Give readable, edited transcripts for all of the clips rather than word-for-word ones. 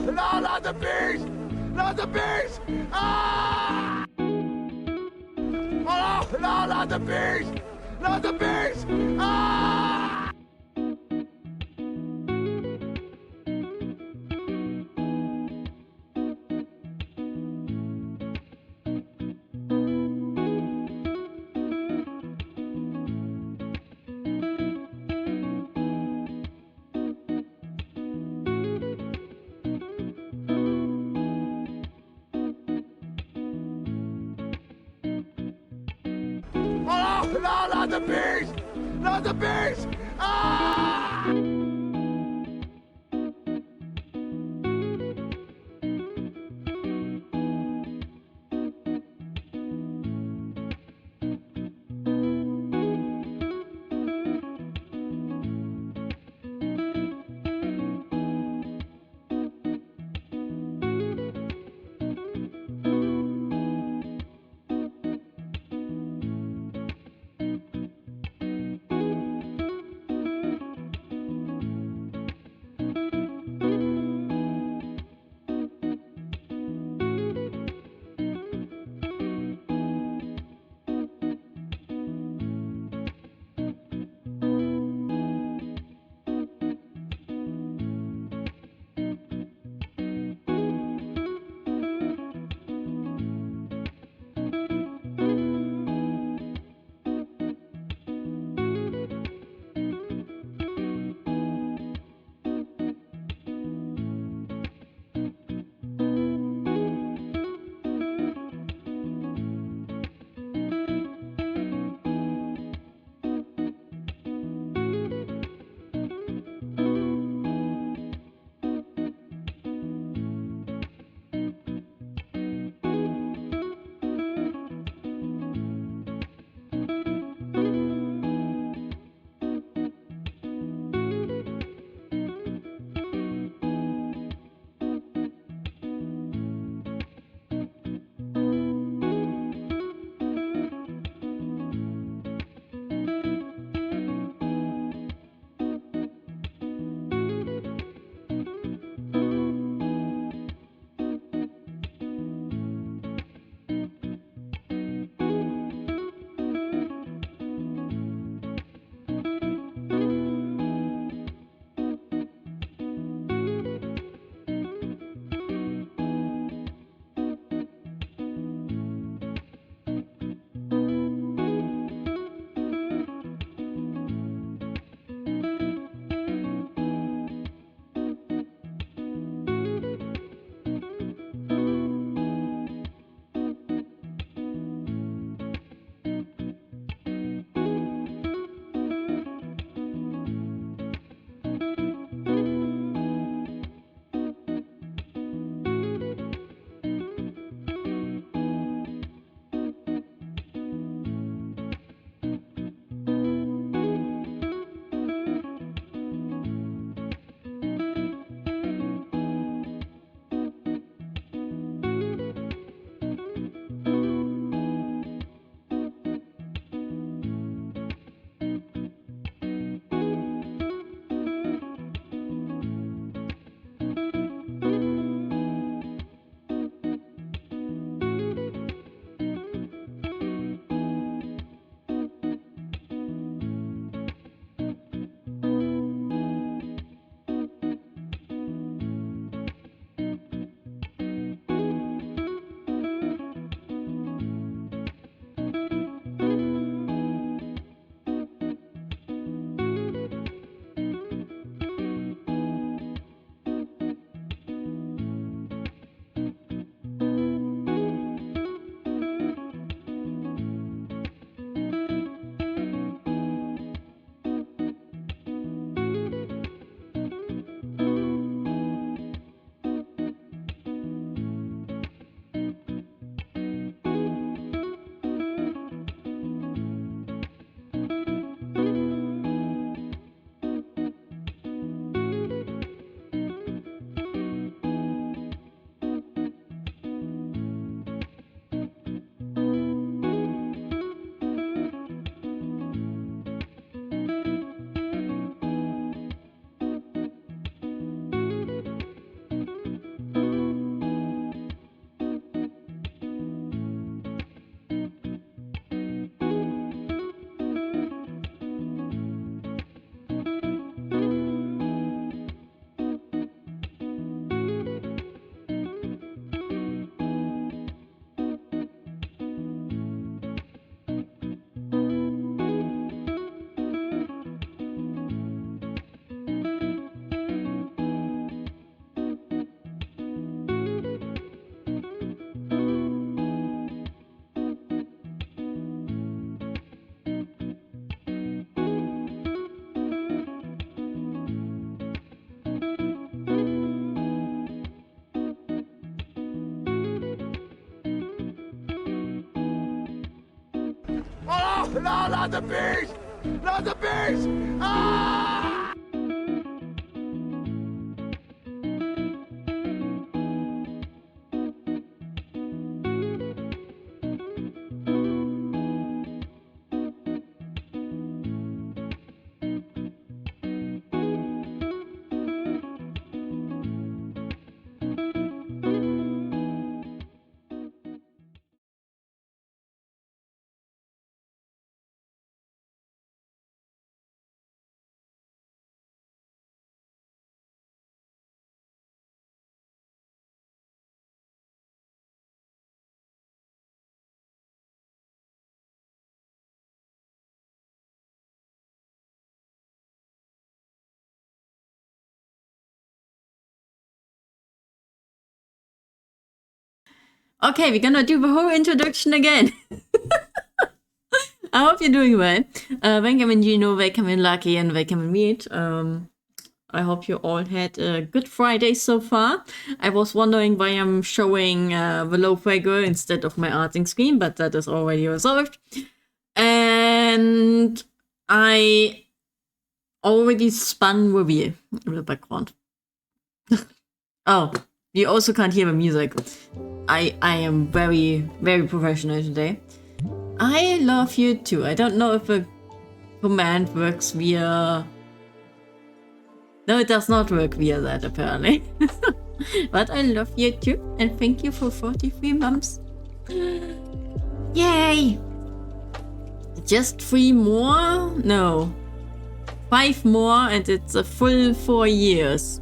no, not the bees! Not the bees! Ah! Oh, no, not the bees! Not the bees! Ah! Oh, no, not the bees! Not the bees! Ah! No, not the beast! Not the beast! Ah! Okay, we're gonna do the whole introduction again. I hope you're doing well. Welcome in Gino, welcome in Lucky, and welcome in Meet. I hope you all had a good Friday so far. I was wondering why I'm showing the low figure instead of my arting screen, but that is already resolved. And I already spun reveal in the background. Oh, you also can't hear the music. I am very, very professional today. I love you too. I don't know if a command works via... No, it does not work via that, apparently. But I love you too, and thank you for 43 months. Yay! Just 3 more? No. 5 more, and it's a full 4 years.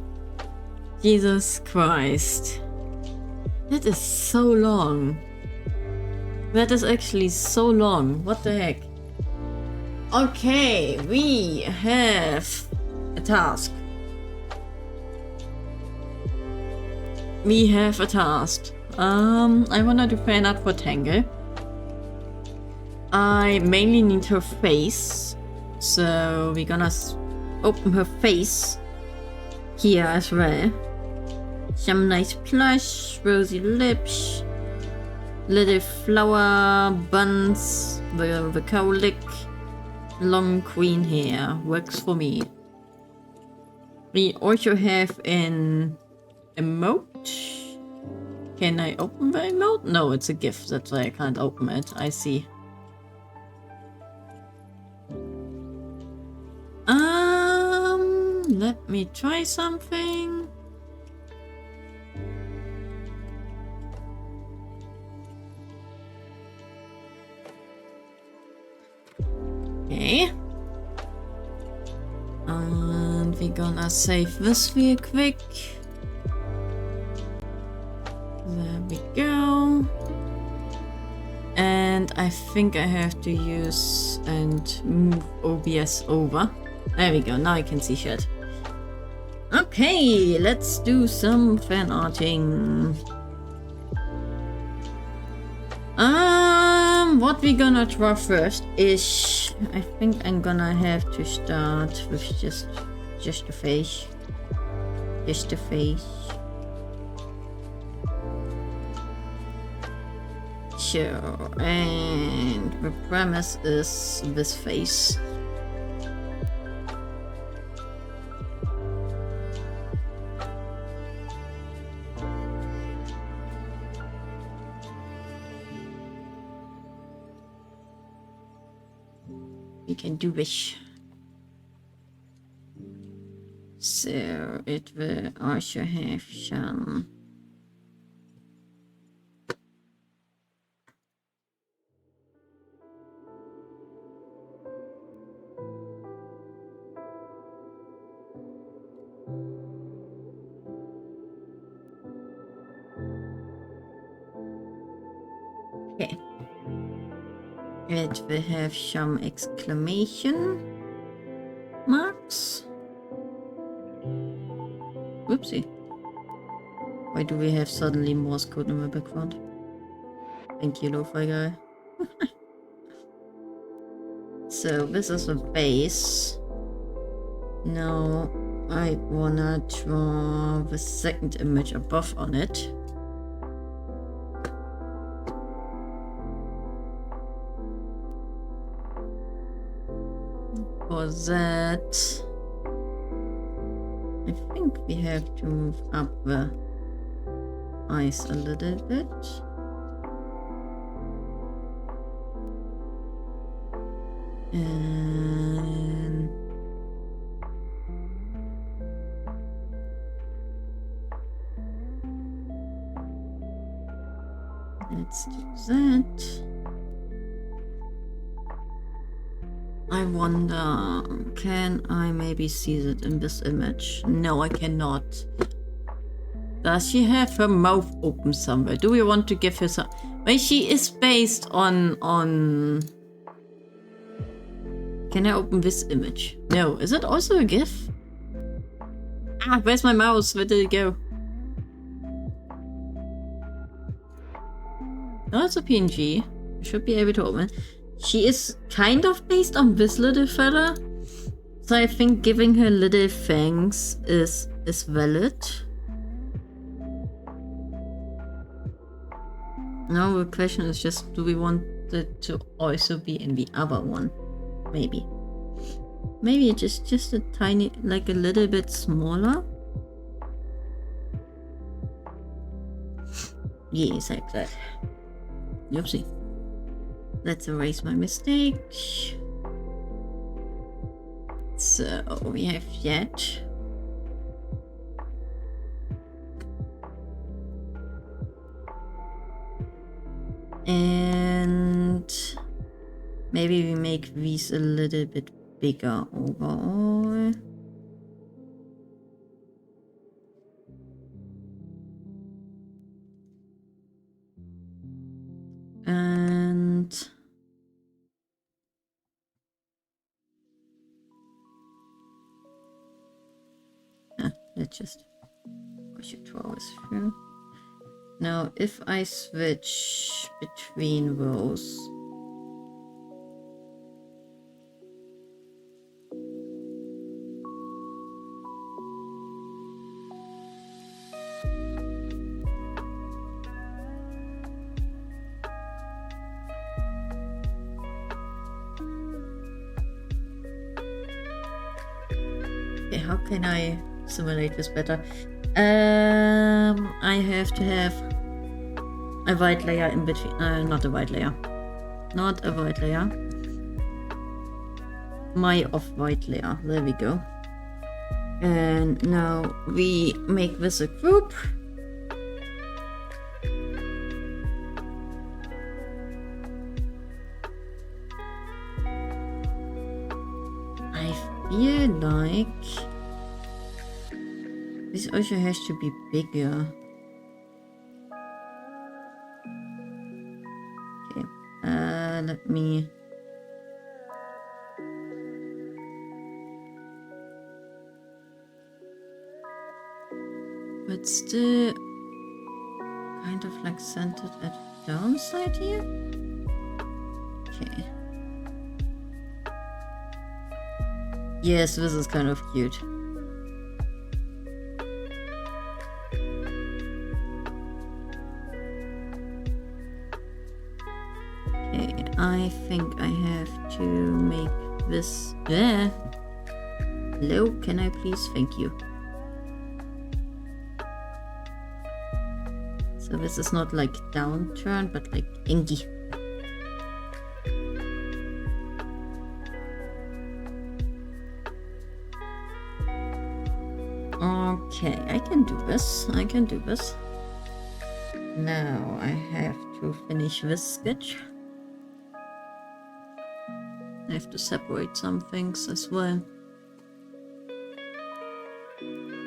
Jesus Christ. That is so long. That is actually so long. What the heck? Okay, we have a task. We have a task. I wanna do Fanart for Tangle. I mainly need her face. So we're gonna open her face here as well. Some nice blush, rosy lips, little flower buns, the cowlick, long queen hair. Works for me. We also have an emote. Can I open the emote? No, it's a gift. That's why I can't open it. I see. Let me try something. Okay. And we're gonna save this real quick. There we go. And I think I have to use and move OBS over. There we go, now I can see shit. Okay, let's do some fan arting. What we're gonna draw first is, I think I'm gonna have to start with just the face. Just the face. Sure, and the premise is this face. We can do this. So it will also have some okay. It will have some exclamation marks. Whoopsie. Why do we have suddenly Morse code in the background? Thank you, lo-fi guy. So this is a base. Now I wanna draw the second image above on it. for that, I think we have to move up the ice a little bit. And let's do that. I wonder, can I maybe see that in this image? No, I cannot. Does she have her mouth open somewhere? Do we want to give her some... Well, she is based on... Can I open this image? No. Is it also a GIF? Ah, where's my mouse? Where did it go? Oh, it's a PNG. I should be able to open it. She is kind of based on this little fella. So I think giving her little fangs is valid. Now the question is just, do we want it to also be in the other one? Maybe. Maybe just a tiny, like a little bit smaller. Yes, like that. Oopsie. Let's erase my mistake. So we have that. And maybe we make these a little bit bigger overall. And let's just push it always through. Now, if I switch between those, okay, how can I simulate this better? I have to have a white layer in between. Not a white layer. Not a white layer. My off-white layer. There we go. And now we make this a group. I feel like this also has to be bigger. Okay, let me... But still kind of like centered at the downside here. Okay. Yes, this is kind of cute. Okay, I think I have to make this... Hello, can I please? Thank you. So this is not like downturn, but like inky. Okay, I can do this. I can do this. Now I have to finish this sketch. I have to separate some things as well.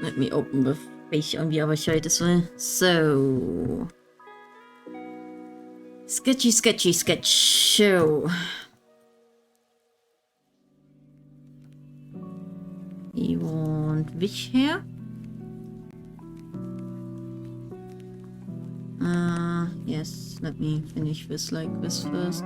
Let me open the face on the other side as well. So... Sketchy, sketchy, sketch. So... We want which hair? Yes, let me finish this like this first.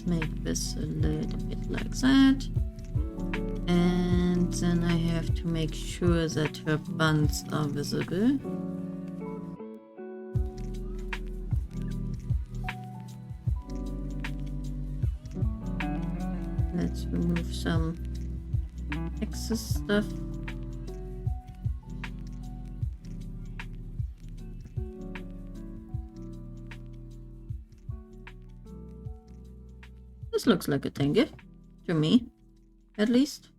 let's make this a little bit like that. And then I have to make sure that her buns are visible. Let's remove some excess stuff. This looks like a tenge, to me, at least.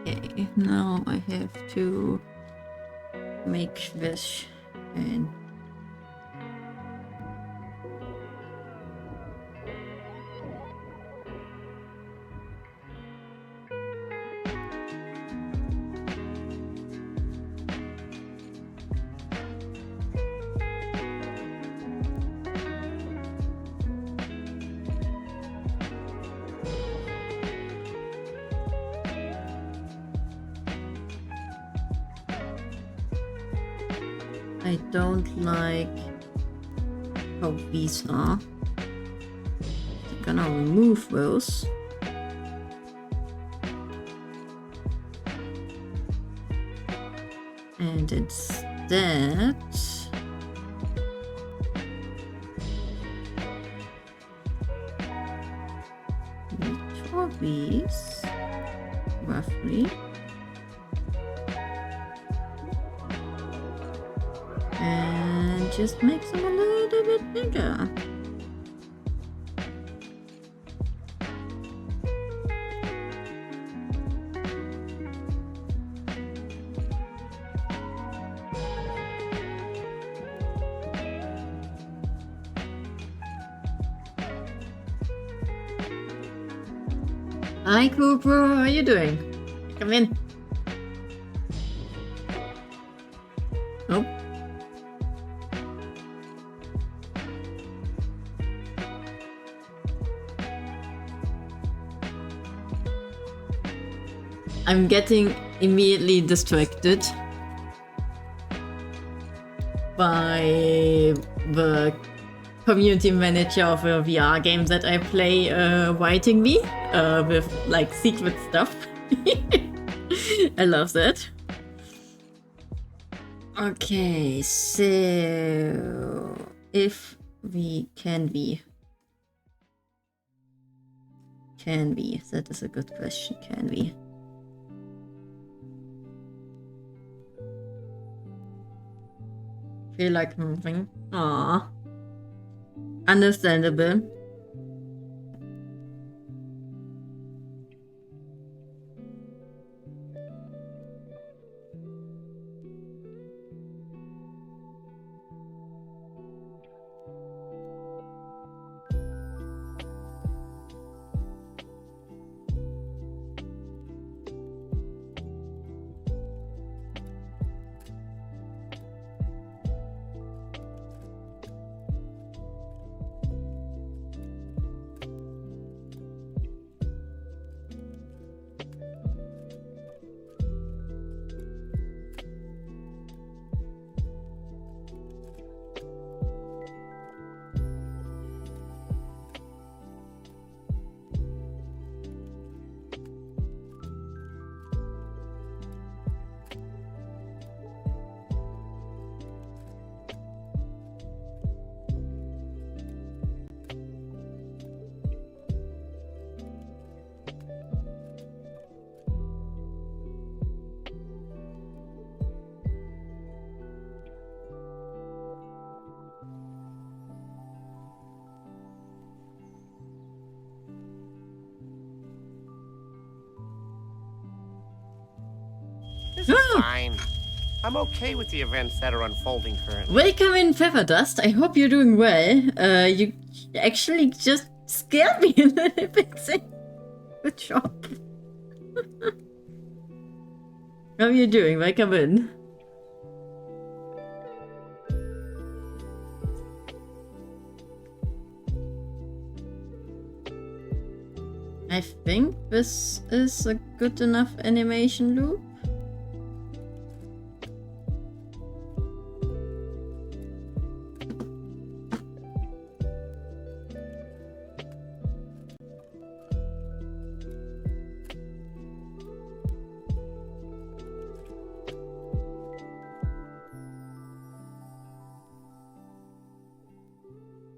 Okay, now I have to make this and I don't like how these are. I'm gonna remove those. And instead, we draw these roughly. And just makes them a little bit bigger. Hi Cooper, how are you doing? Come in. Nope. I'm getting immediately distracted by the community manager of a VR game that I play writing me with like secret stuff. I love that. Okay, so if we can be, that is a good question, can we? Feel like moving. Aww. Understandable. This is fine. I'm okay with the events that are unfolding currently. Welcome in, Featherdust. I hope you're doing well. You actually just scared me a little bit. Good job. How are you doing? Welcome in. I think this is a good enough animation loop.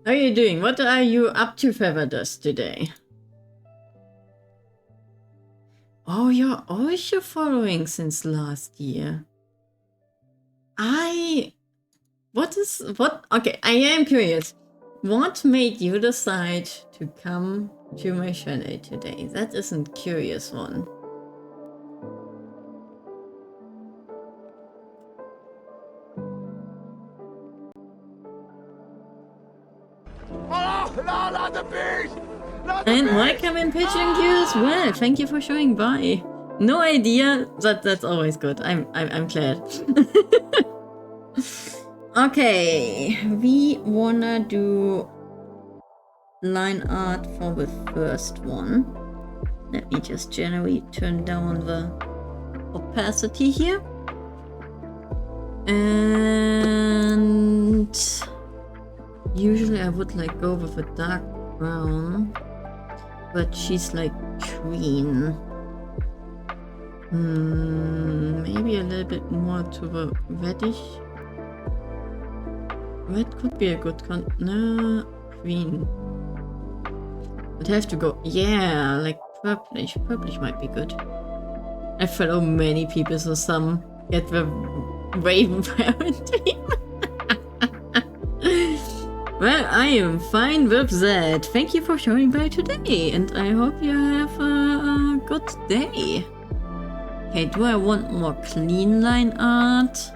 How are you doing? What are you up to, Featherdust, today? Oh, you're also following since last year. Okay, I am curious. What made you decide to come to my channel today? That is a curious one. Oh, no, not the beast! Not the And beast! welcome in pitching you as well. Thank you for showing by. No idea. That's always good. I'm glad. Okay, we wanna do line art for the first one. Let me just generally turn down the opacity here. And usually I would like go with a dark brown, but she's like green. Maybe a little bit more to the reddish. Red could be a good no, green. I'd have to go, yeah, like purplish. Purplish might be good. I follow many people, so some get the Raven Parent team. Well, I am fine with that. Thank you for showing by today, and I hope you have a good day. Okay, do I want more clean line art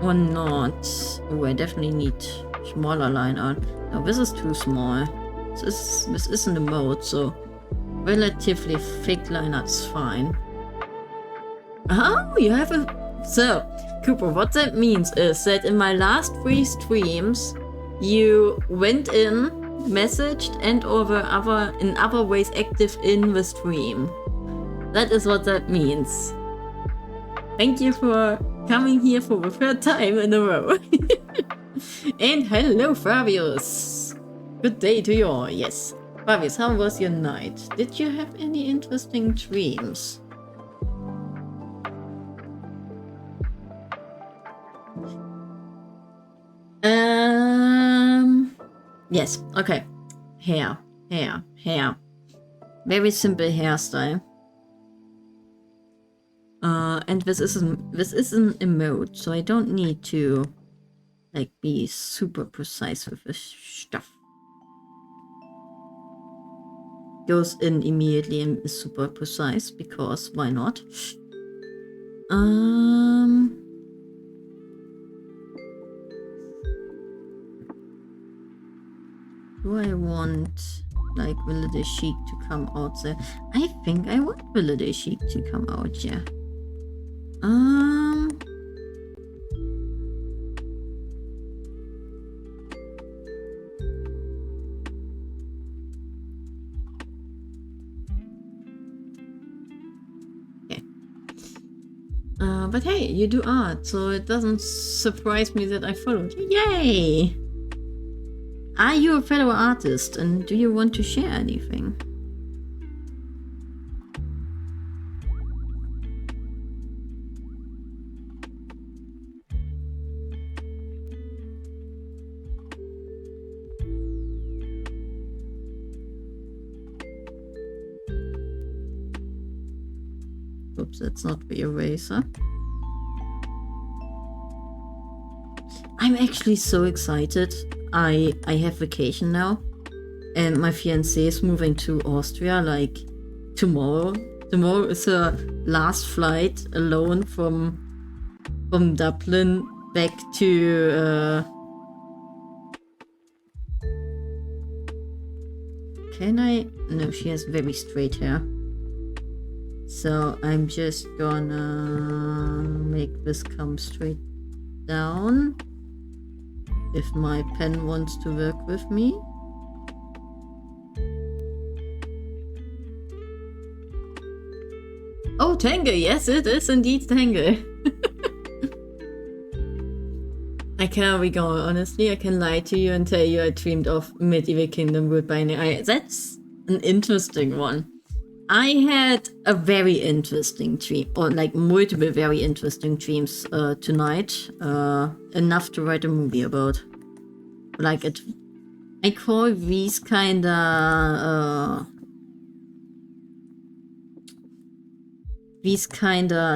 or not? Oh, I definitely need smaller line art. No, this is too small. This isn't the mode, so relatively thick line art's fine. Oh, you have a... So, Cooper, what that means is that in my last 3 streams, you went in, messaged, and or were in other ways active in the stream. That is what that means. Thank you for coming here for the 3rd time in a row. And hello, Fabius. Good day to you all. Yes. Fabius, how was your night? Did you have any interesting dreams? Yes, okay. Hair. Very simple hairstyle. And this isn't a mode, so I don't need to like be super precise with this stuff. Goes in immediately and is super precise, because why not? Do I want like Village Chic to come out there? I think I want Village Chic to come out, yeah. Okay. But hey, you do art, so it doesn't surprise me that I followed you. Yay! Are you a fellow artist, and do you want to share anything? Oops, that's not the eraser. I'm actually so excited. I have vacation now, and my fiancé is moving to Austria like tomorrow. Tomorrow is her last flight alone from Dublin back to can I? No, she has very straight hair. So I'm just gonna make this come straight down. If my pen wants to work with me. Oh, Tango. Yes, it is indeed Tango. I can't recall, honestly. I can lie to you and tell you I dreamed of Medieval Kingdom with Binding Eye. That's an interesting one. I had a very interesting dream, or like multiple very interesting dreams tonight. Enough to write a movie about. Like it, I call these kinda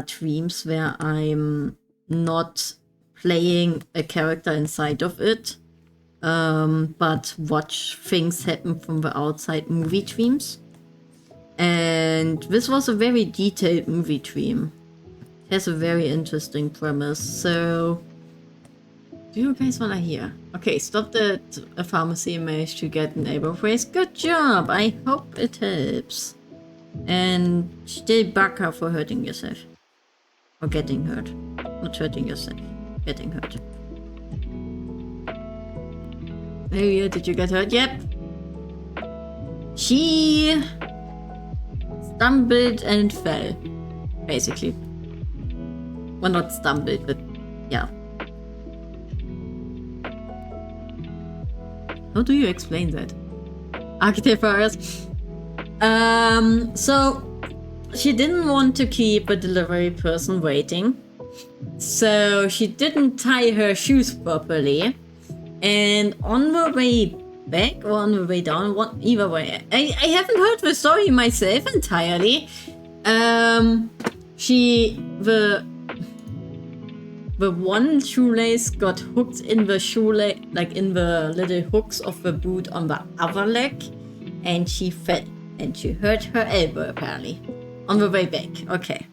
dreams where I'm not playing a character inside of it, but watch things happen from the outside movie dreams. And this was a very detailed movie dream. It has a very interesting premise, so... Do you guys wanna hear? Okay, stop at a pharmacy and managed to get an elbow brace. Good job! I hope it helps. And still baka for hurting yourself. Or getting hurt. Not hurting yourself. Getting hurt. Oh yeah, did you get hurt? Yep. She stumbled and fell. Basically. Well, not stumbled, but yeah. How do you explain that? Architect Forest. So she didn't want to keep a delivery person waiting. So she didn't tie her shoes properly. And on the way back or on the way down, either way, I haven't heard the story myself entirely. The one shoelace got hooked in the shoelace, like in the little hooks of the boot on the other leg, and she fell. And she hurt her elbow apparently. On the way back. Okay.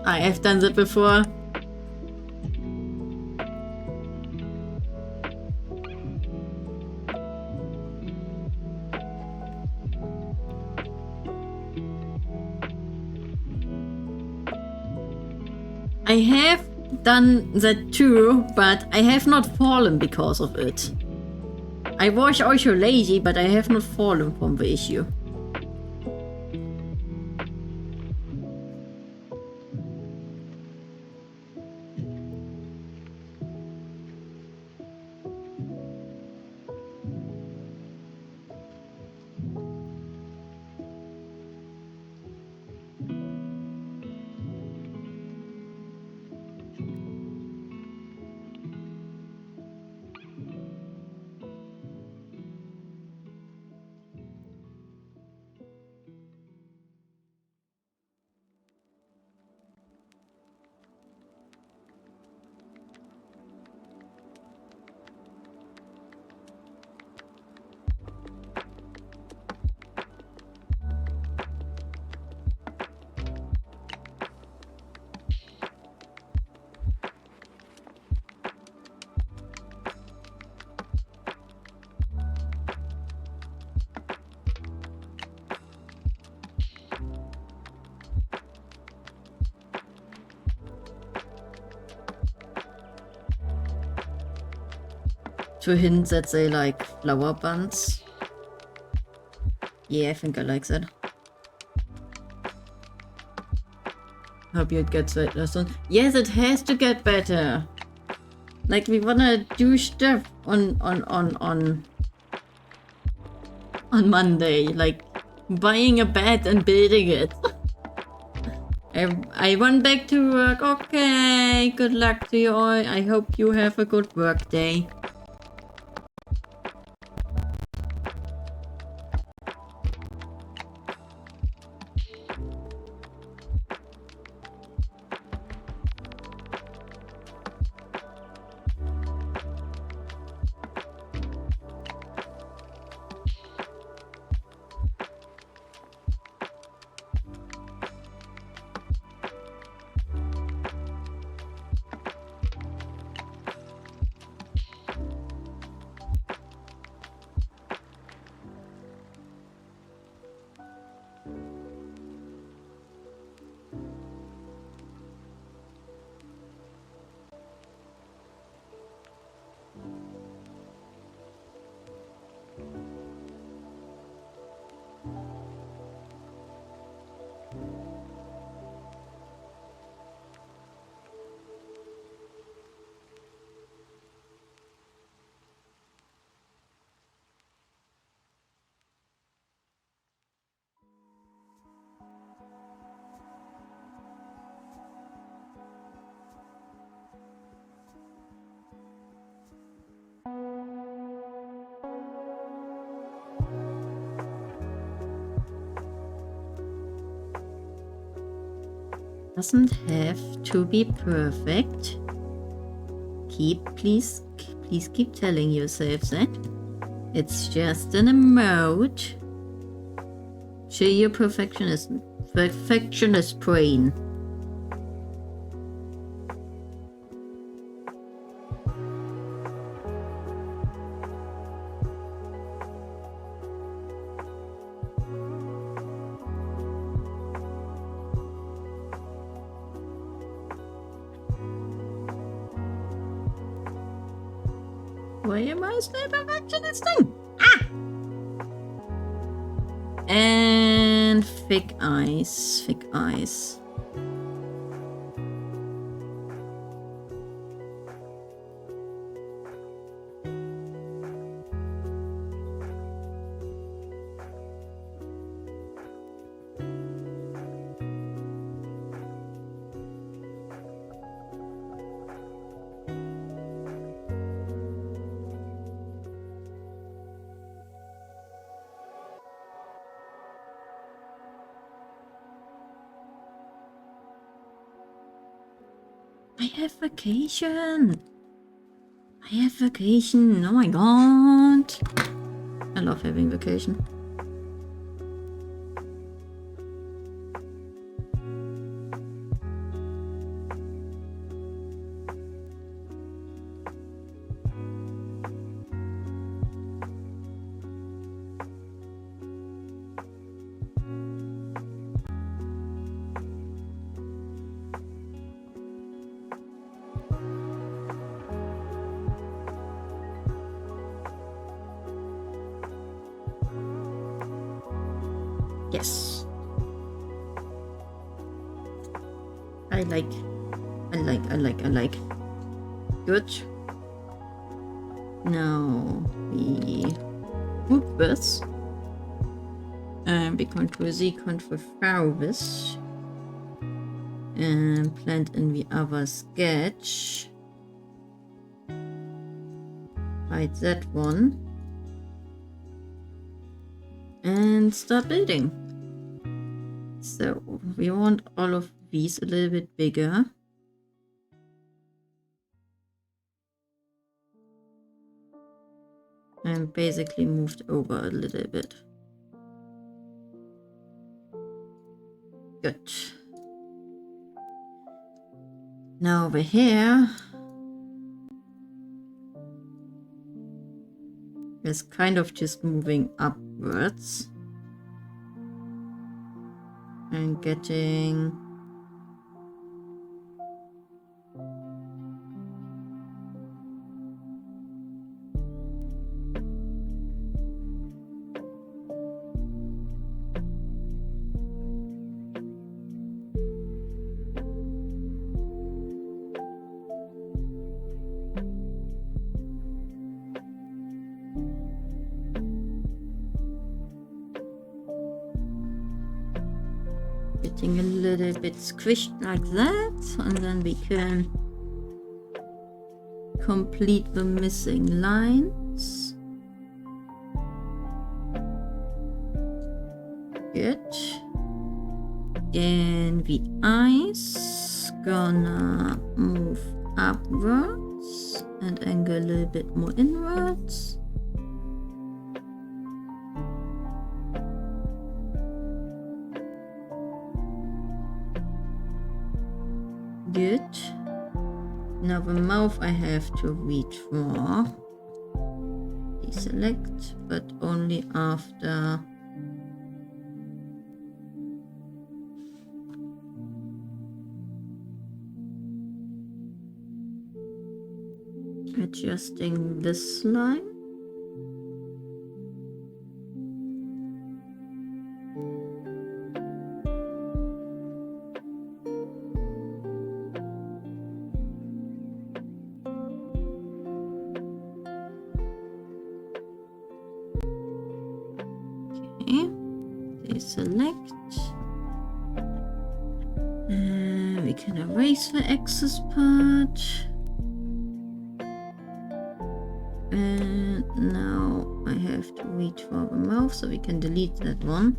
I have done that before. I have done that too, but I have not fallen because of it. I was also lazy, but I have not fallen from the issue. To hint that they like flower buns. Yeah, I think I like that. Hope it gets better soon. Yes, it has to get better. Like we wanna do stuff on Monday, like buying a bed and building it. I went back to work. Okay, good luck to you all. I hope you have a good work day. Doesn't have to be perfect. Please keep telling yourself that. It's just an emote. Show your perfectionist brain. Why am I still perfectionisting? Ah! And thick eyes. I have vacation. Oh my god. I love having vacation. Yes. I like. Good. Now we move this. We control Z, control V this. And plant in the other sketch. Hide that one. And start building. So we want all of these a little bit bigger. And basically moved over a little bit. Good. Now over here is kind of just moving upwards. And getting a little bit squished like that, and then we can complete the missing lines. Good. And the eyes gonna move upwards and angle a little bit more inwards. Good. Now the mouth I have to redraw. Deselect, but only after adjusting this line. Deselect. We can erase the excess part. And now I have to redraw the mouth, so we can delete that one.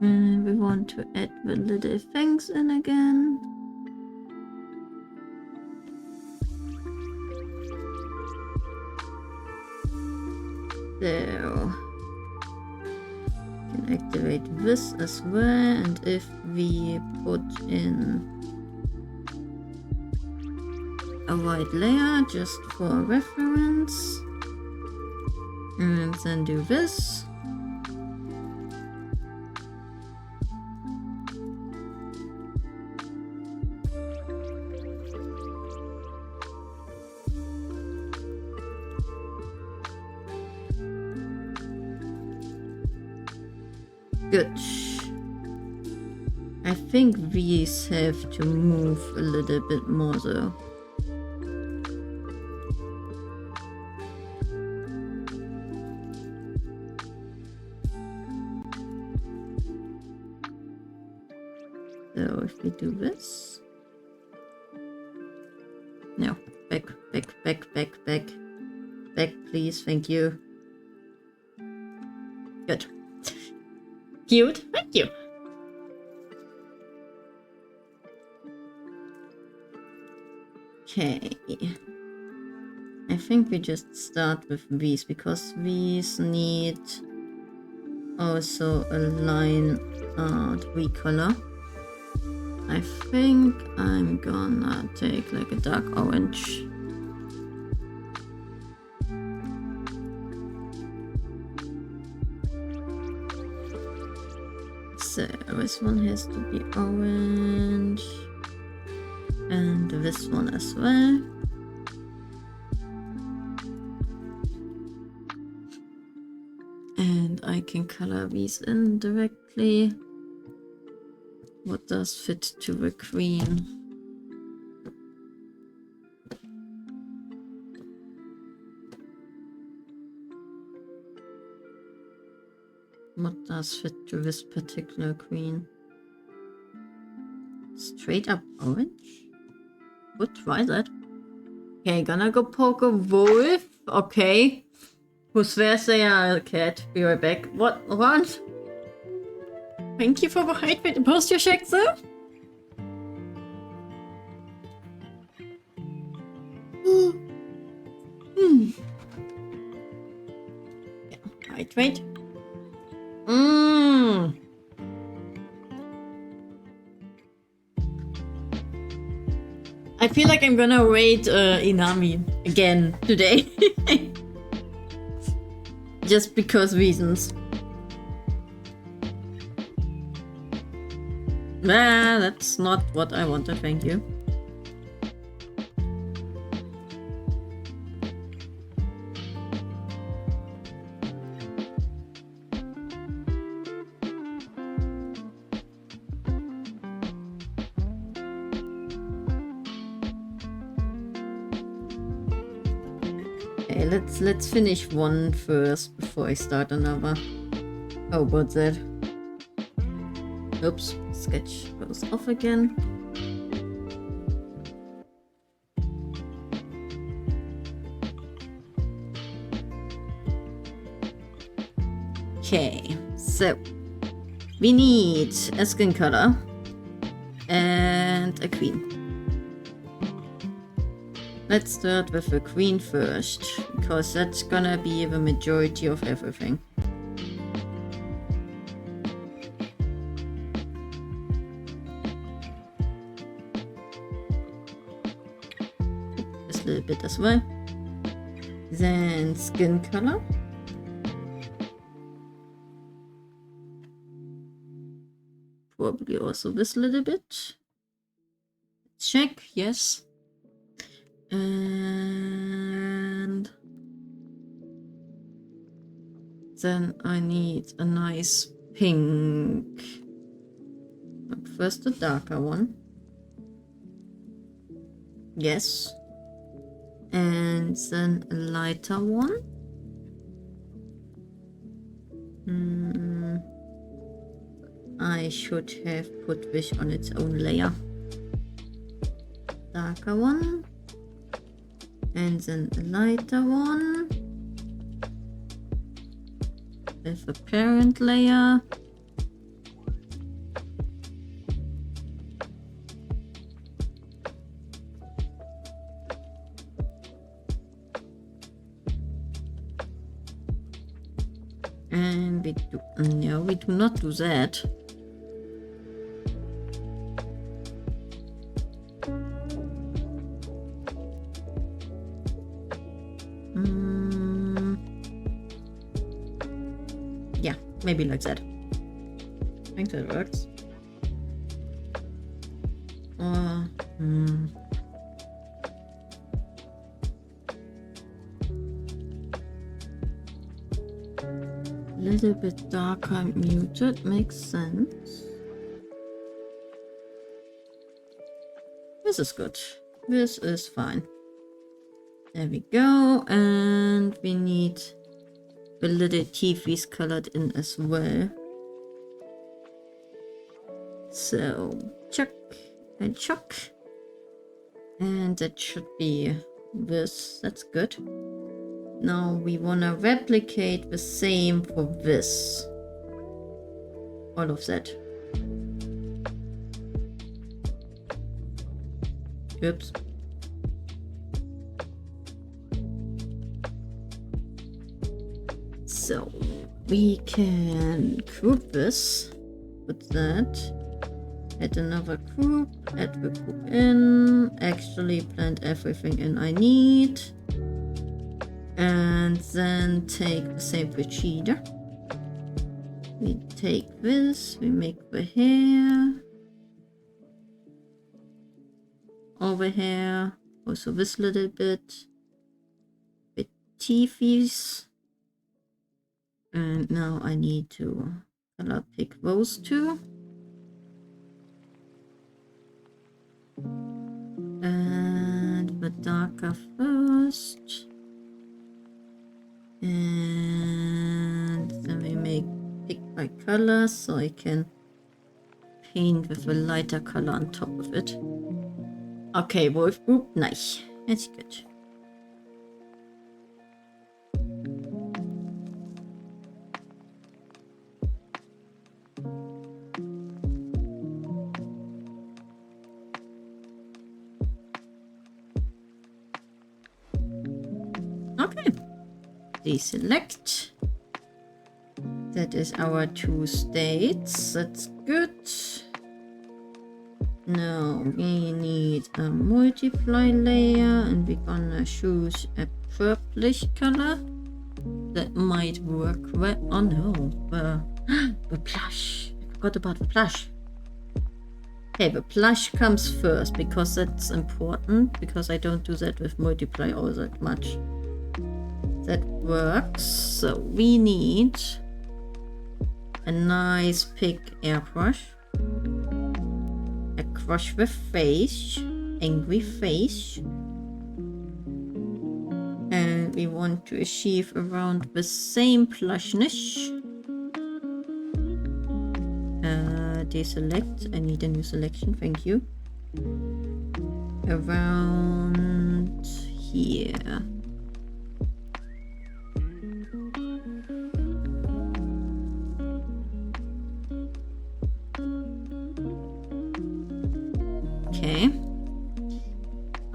And we want to add the little things in again. So can activate this as well, and if we put in a white layer just for reference, and then do this. Good. I think these have to move a little bit more though. So if we do this. No, back, please, thank you. Good. Cute, thank you. Okay. I think we just start with these because these need also a line art recolor. I think I'm gonna take like a dark orange. So this one has to be orange. And this one as well. And I can color these in directly. What does fit to the queen? What does fit to this particular queen? Straight up orange? Would try that. Okay, gonna go poke a wolf. Okay. Who swears they are a cat? Be right back. What? What? Thank you for the height with the posture check, sir. Yeah, height rate. I feel like I'm gonna raid Inami again today. Just because reasons. Nah, that's not what I wanted, thank you. Okay, let's finish one first before I start another. How about that? Oops, sketch goes off again. Okay, so we need a skin color and a queen. Let's start with the queen first, because that's gonna be the majority of everything. Just a little bit as well. Then skin color. Probably also this little bit. Check, yes. And then I need a nice pink. But first a darker one. Yes. And then a lighter one. I should have put this on its own layer. Darker one. And then a lighter one. With a parent layer. And we do... No, we do not do that. Yeah, maybe like that. I think that works. Little bit darker muted makes sense. This is good. This is fine. There we go. And we need the little TVs colored in as well. So chuck and chuck. And that should be this. That's good. Now we wanna replicate the same for this. All of that. Oops. So we can group this with that. Add another group, add the group in, actually plant everything in I need. And then take the same procedure. We take this, we make the hair. Over here, also this little bit. The teethies. And now I need to color pick those two. And the darker first. And then we make pick by color so I can paint with a lighter color on top of it. Okay, Wolf Group, nice. That's good. Okay. Deselect. That is our two states. That's good. Now we need a multiply layer and we're gonna choose a purplish color. That might work well. Oh no, the blush. I forgot about the blush. Okay, the blush comes first because that's important, because I don't do that with multiply all that much. That works. So we need a nice big airbrush. A crush with face, angry face. And we want to achieve around the same plushness. Deselect. I need a new selection, thank you. Around here. Okay.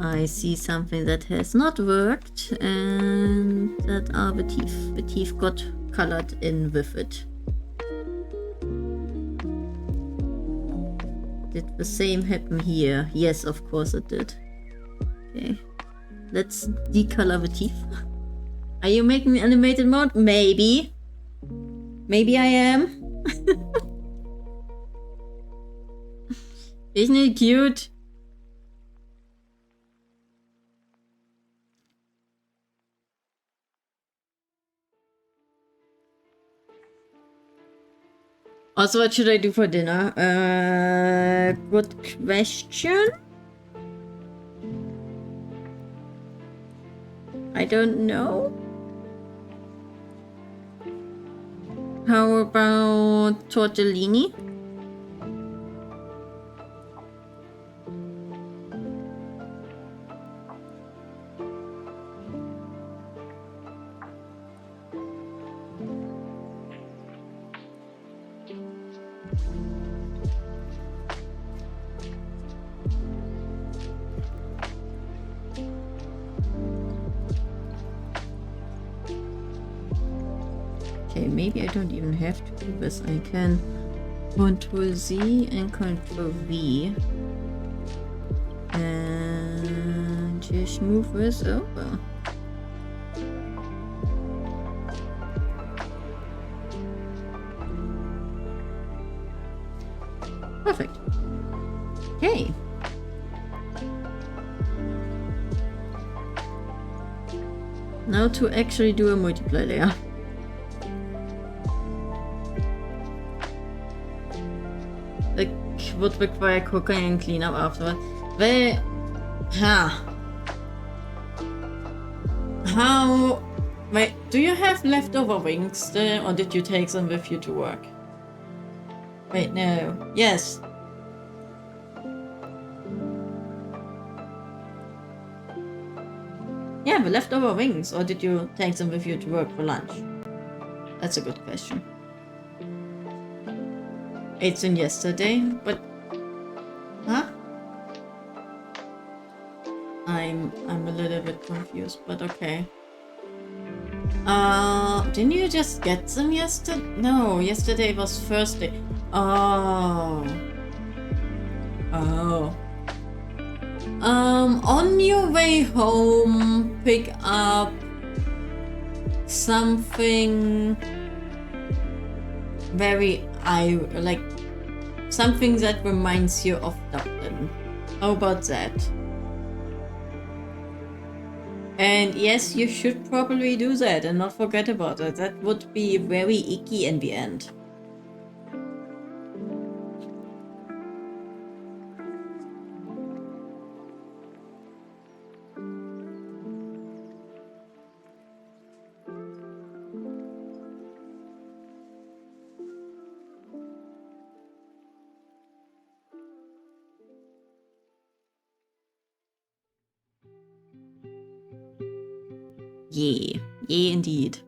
I see something that has not worked, and that are the teeth. The teeth got colored in with it. Did the same happen here? Yes, of course it did. Okay. Let's decolor the teeth. Are you making animated mode? Maybe. Maybe I am. Isn't it cute? Also, what should I do for dinner? Good question. I don't know. How about tortellini? Okay, maybe I don't even have to do this. I can Ctrl Z and Ctrl V. And just move this over. Perfect. Okay. Now to actually do a multiply layer. That would require cooking and cleanup afterwards. Well, how? Wait, do you have leftover wings still, or did you take them with you to work? Wait, no. Yes. Yeah, the leftover wings, or did you take them with you to work for lunch? That's a good question. Ate them yesterday, but huh? I'm a little bit confused, but okay. Didn't you just get them yesterday? No, yesterday was Thursday. Oh. Oh. On your way home, pick up something very like something that reminds you of Dublin. How about that? And yes, you should probably do that and not forget about it. That would be very icky in the end. Yeah, yeah indeed.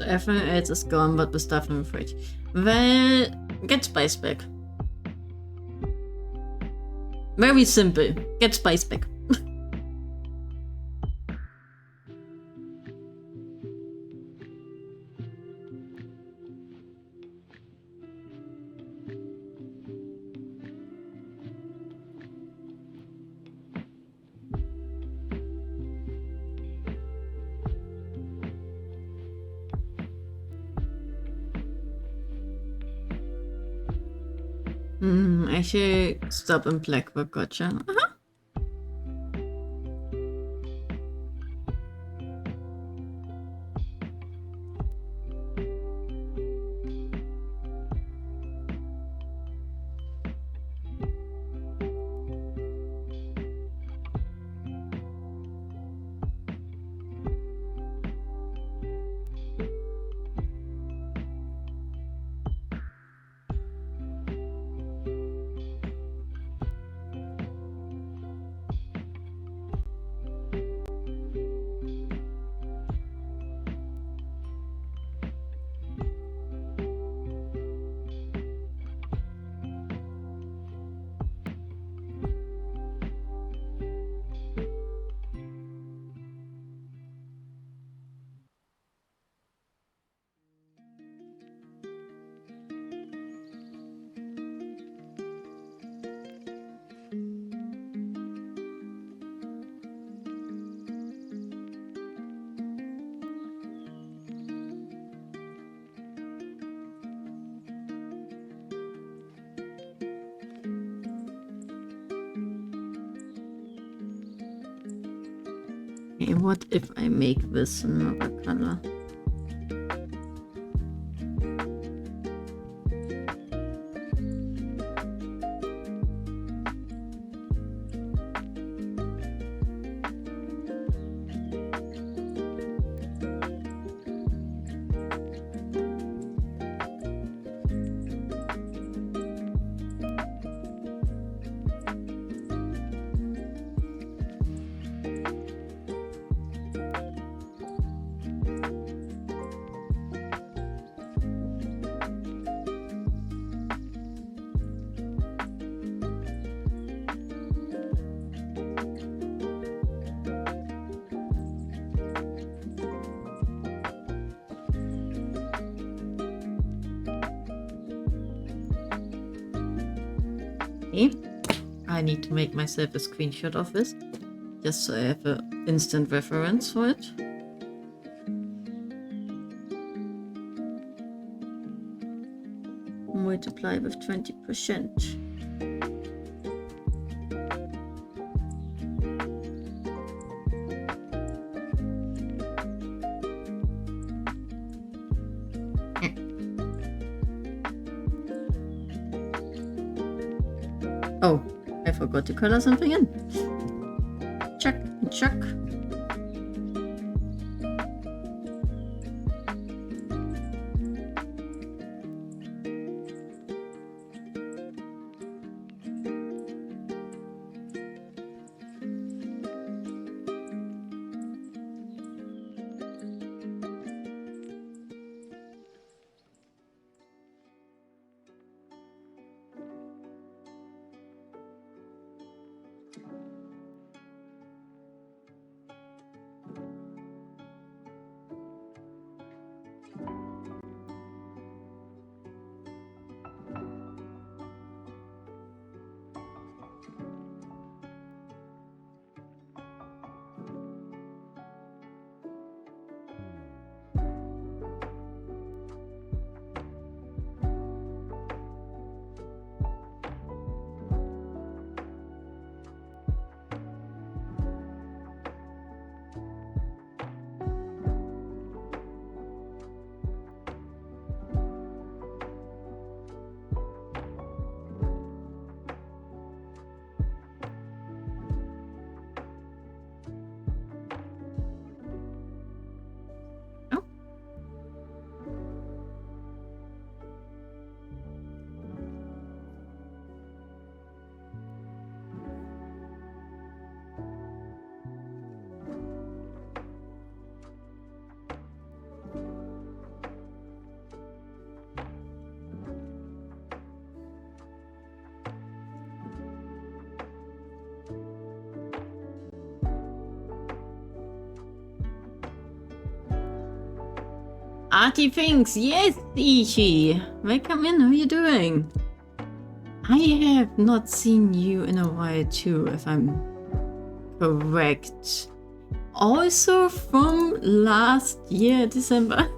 Everything else is gone, but the stuff in the fridge. Well, get spice back. Very simple. Get spice back. I should stop in Blackbird, gotcha. Okay, what if I make this another color? Okay. I need to make myself a screenshot of this, just so I have an instant reference for it. Multiply with 20%. Oh, I forgot to color something in. Check, check. Artie thinks, yes, Ichi. Welcome in, how are you doing? I have not seen you in a while too, if I'm correct. Also from last year, December.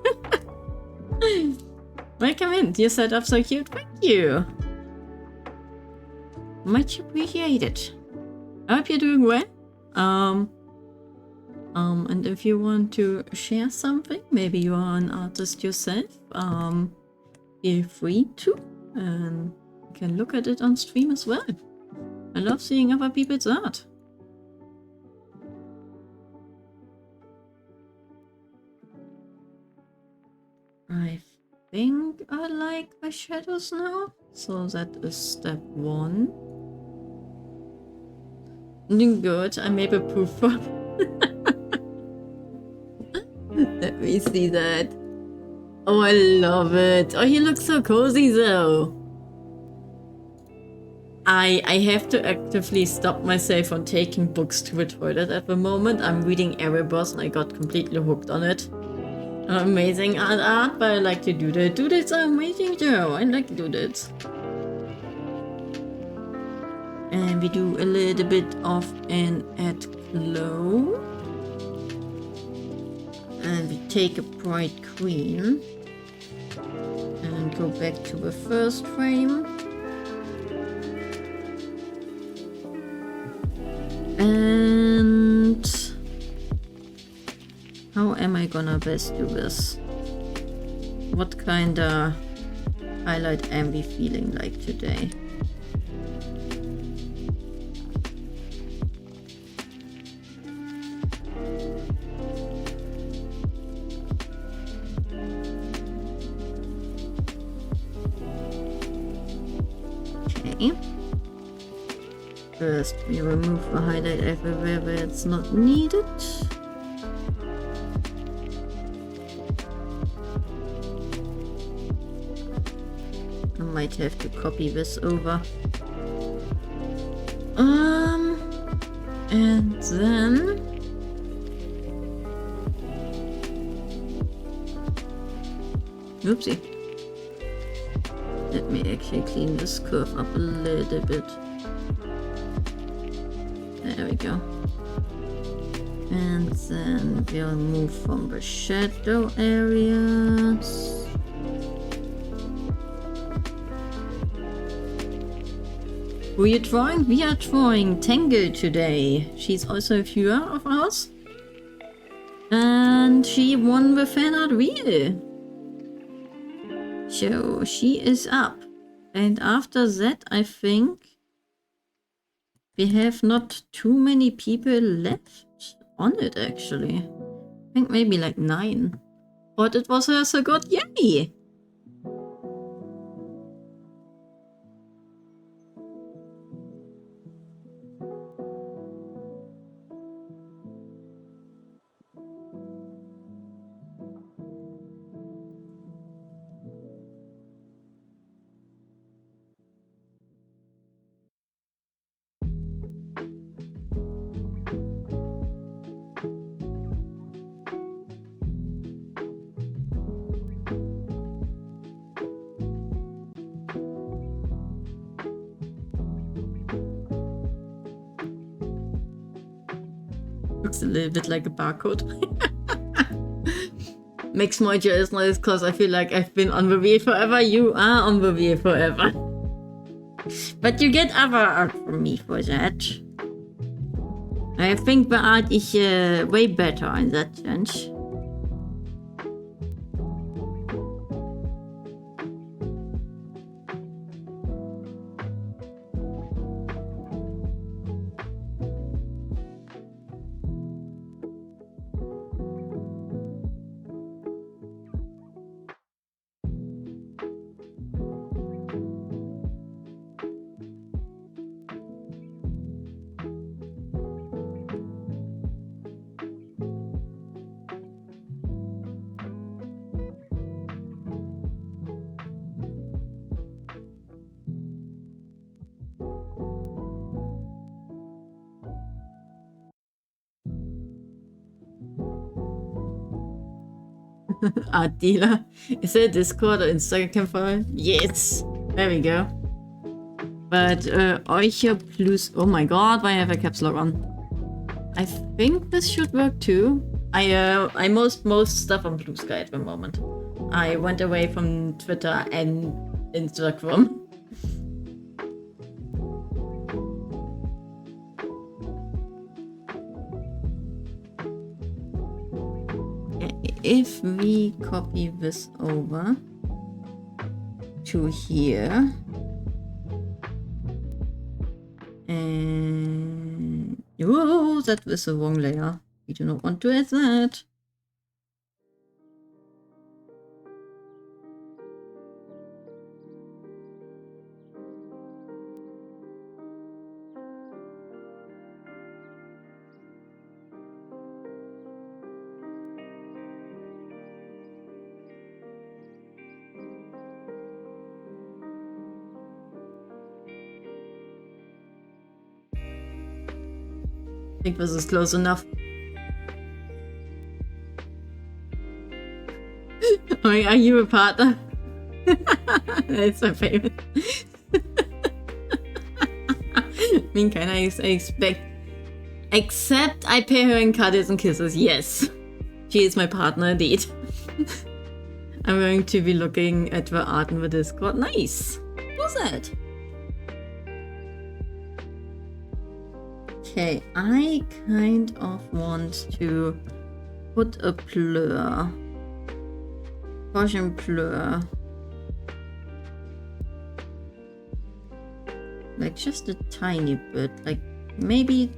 Welcome in, your setup so cute, thank you. Much appreciated. I hope you're doing well. And if you want to share something, maybe you are an artist yourself, feel free to, and you can look at it on stream as well. I love seeing other people's art. I think I like my shadows now, so that is step 1. Good, I made a proof for. Let me see that. Oh, I love it. Oh, he looks so cozy though. I have to actively stop myself from taking books to the toilet at the moment. I'm reading Erebos and I got completely hooked on it. Amazing art, but I like to do that. Doodles are amazing though. I like to do that. And we do a little bit of an add glow. And we take a bright green and go back to the first frame. And how am I gonna best do this? What kind of highlight am we feeling like today? First, we remove the highlight everywhere where it's not needed. I might have to copy this over. And then oopsie. Let me actually clean this curve up a little bit. There we go. And then we'll move from the shadow areas. Who are you drawing? We are drawing Tango today. She's also a viewer of ours. And she won the Fanart-Friday. So she is up. And after that, I think we have not too many people left on it, actually. I think maybe like 9. But it was so good. Yay! Looks a little bit like a barcode. Makes my joy nice because I feel like I've been on the wheel forever. You are on the wheel forever. But you get other art from me for that. I think the art is way better in that sense. Art dealer. Is there Discord or Instagram for? Yes. There we go. But Eucher plus. Oh my god, why have I caps lock on? I think this should work too. I most stuff on Blue Sky at the moment. I went away from Twitter and Instagram. If we copy this over to here, and oh, that was the wrong layer. We do not want to add that. I think this is close enough. Are you a partner? That's my favorite. I mean, can I expect? Except I pay her in cards and kisses. Yes, she is my partner indeed. I'm going to be looking at the art in the Discord. Nice. What's that? Okay, I kind of want to put a blur. Gaussian blur. Like just a tiny bit. Like maybe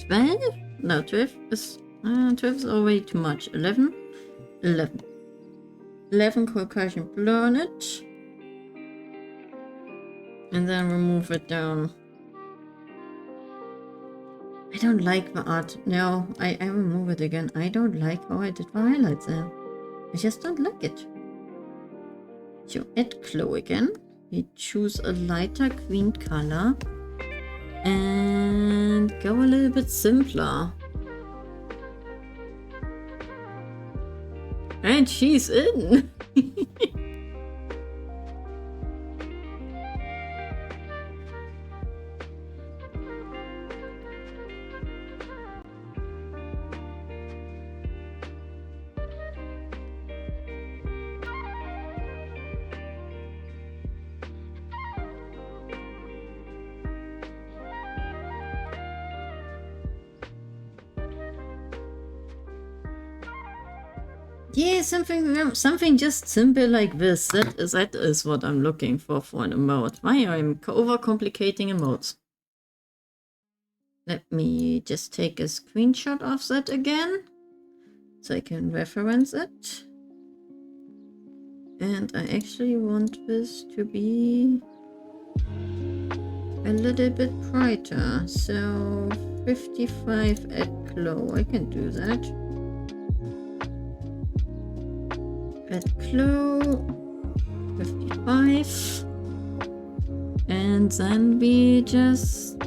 12? No, 12 is 12 is already too much. 11? 11. 11 Caucasian blur on it. And then remove it down. I don't like the art. No, I remove it again. I don't like how I did the highlights there. I just don't like it. So add glow again. We choose a lighter green color. And go a little bit simpler. And she's in. Yeah, something just simple like this. That is what I'm looking for an emote. Why I'm overcomplicating emotes? Let me just take a screenshot of that again, so I can reference it. And I actually want this to be a little bit brighter. So 55 at glow. I can do that. At glow 55. And then we just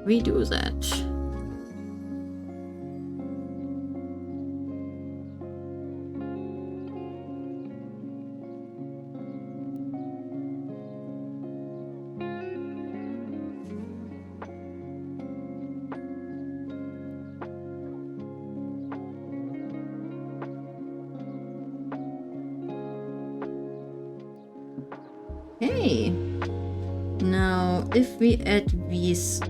redo that. Okay. Now, if we add these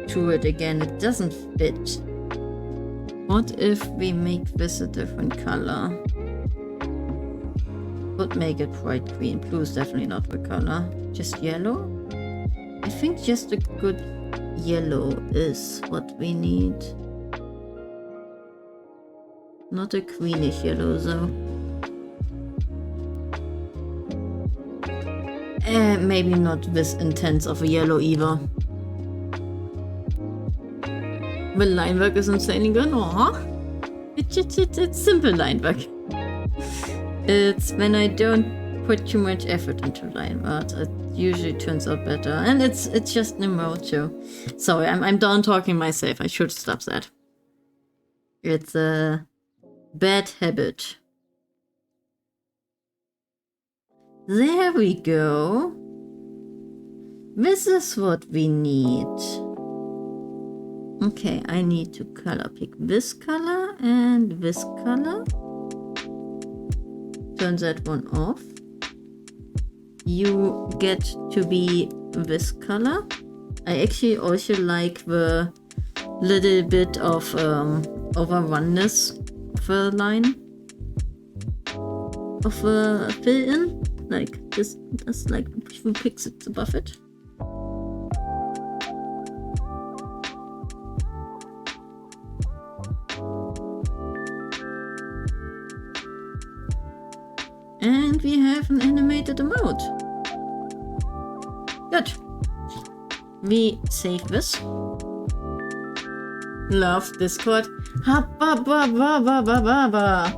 to it again, it doesn't fit. What if we make this a different color? Would make it bright green. Blue is definitely not the color. Just yellow? I think just a good yellow is what we need. Not a greenish yellow though. Maybe not this intense of a yellow either. The line work is insanely good. Aww. It's simple line work. It's when I don't put too much effort into line art, it usually turns out better. And it's just an emote too. Sorry, I'm done talking myself. I should stop that. It's a bad habit. There we go. This is what we need. Okay, I need to color pick this color and this color. Turn that one off. You get to be this color. I actually also like the little bit of overrunness of the line of a fill-in. Like this, that's like a few pixels above it. And we have an animated emote. Good. We save this. Love Discord. Ha ba ba ba ba ba ba ba.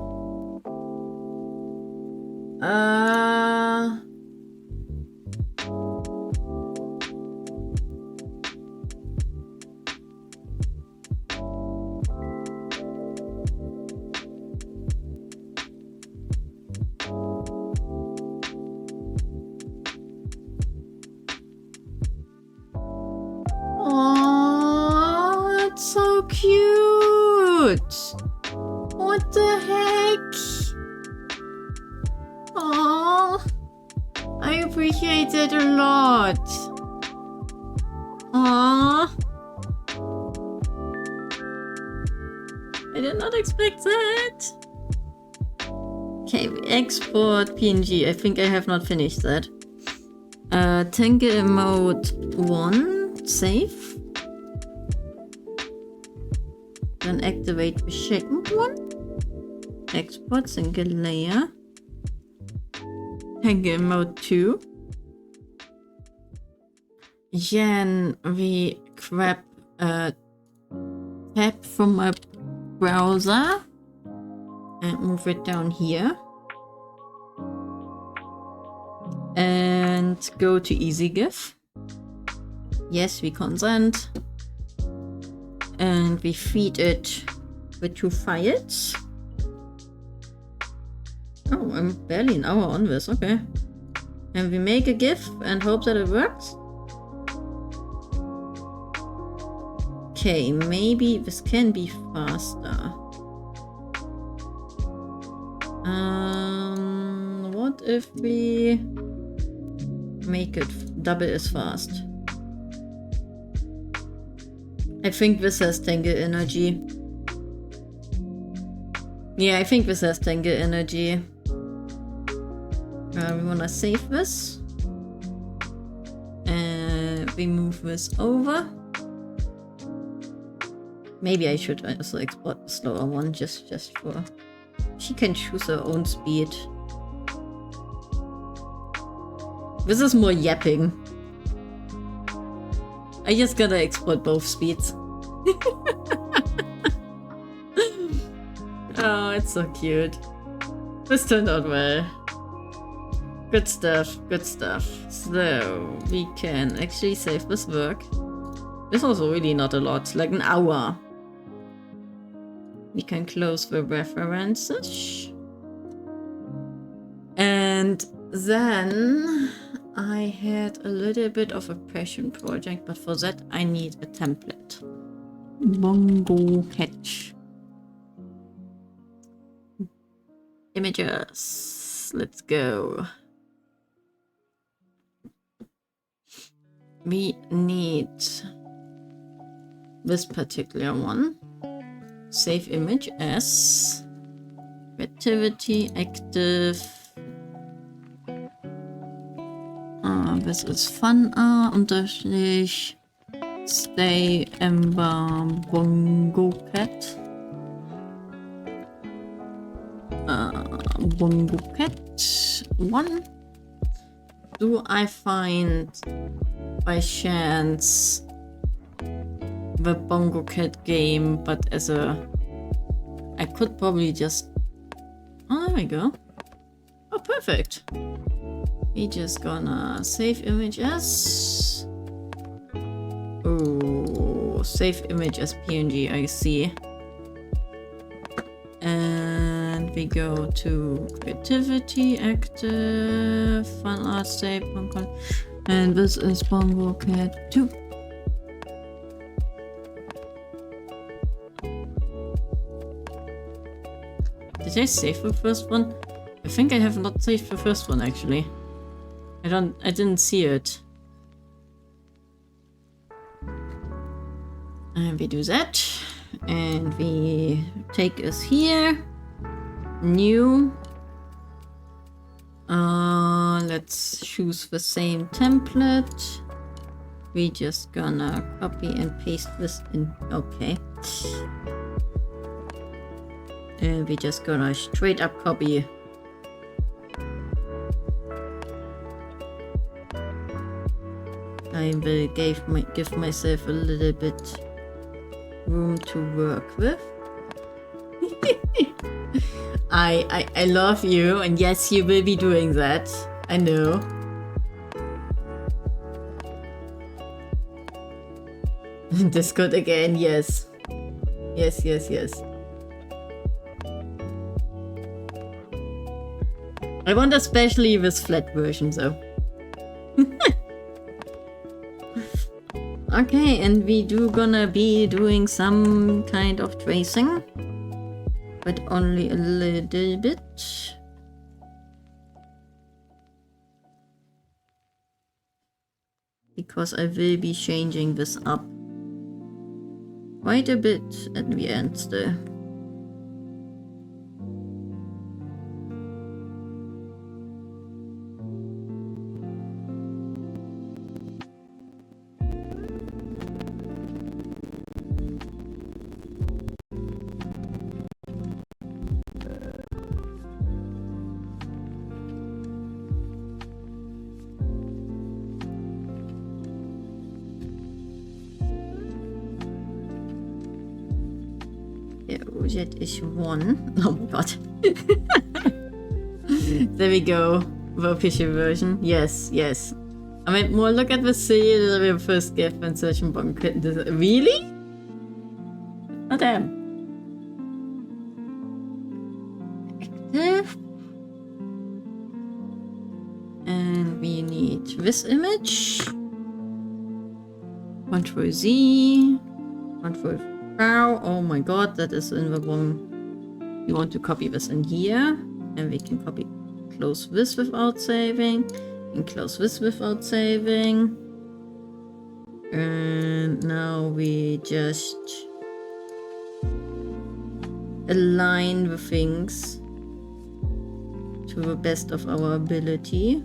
Oh, it's so cute. What the heck? Oh, I appreciate it a lot. Oh, I did not expect that. Okay, we export PNG. I think I have not finished that. Tangle emote 1, save. Then activate the second one. Export single layer. Tangle emote 2. Then we grab a tab from my browser and move it down here. And go to EasyGIF. Yes, we consent. And we feed it with 2 files. Oh, I'm barely an hour on this, okay. And we make a GIF and hope that it works. Okay, maybe this can be faster. What if we make it double as fast? I think this has Tangle energy. Yeah, I think this has Tangle energy. We wanna save this. And we move this over. Maybe I should also export the slower one just for... She can choose her own speed. This is more yapping. I just gotta export both speeds. Oh, it's so cute. This turned out well. Good stuff, good stuff. So, we can actually save this work. This was really not a lot, like an hour. We can close the references. And then I had a little bit of a passion project, but for that I need a template. Bongo catch. Images. Let's go. We need this particular one. Save image as creativity active. This is Fanart unterstrich stay ember bongo cat. Bongo cat 1. Do I find by chance the Bongo Cat game, but as a... I could probably just... Oh, there we go. Oh, perfect. We just gonna save image as... Oh, save image as PNG, I see. And we go to creativity, active, fun art, save, and this is Bongo Cat 2. Did I save the first one? I think I have not saved the first one actually. I didn't see it. And we do that. And we take us here. New. Let's choose the same template. We just gonna copy and paste this in. Okay. And we just gonna straight up copy. I will give myself a little bit room to work with. I love you, and yes, you will be doing that. I know. Discord again, yes. Yes, yes, yes. I want especially this flat version though. Okay, and we gonna be doing some kind of tracing, but only a little bit. Because I will be changing this up quite a bit at the end still. That is 1. Oh my god. There we go. The official version. Yes, yes. I mean, more look at the seal that we first gave when searching Bongo. Really? Oh damn. Active. And we need this image. Control Z. Control Oh my god, that is in the wrong. We want to copy this in here. And we can close this without saving. And close this without saving. And And now we just align the things to the best of our ability.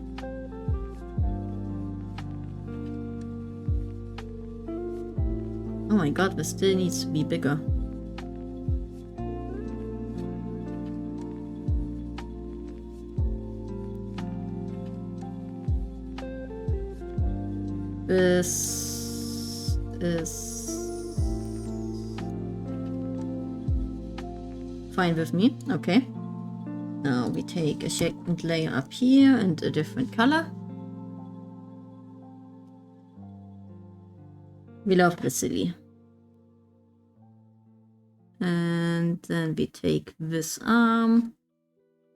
Oh my god, this still needs to be bigger. This is fine with me. Okay. Now we take a second layer up here and a different color. We love the silly. And then we take this arm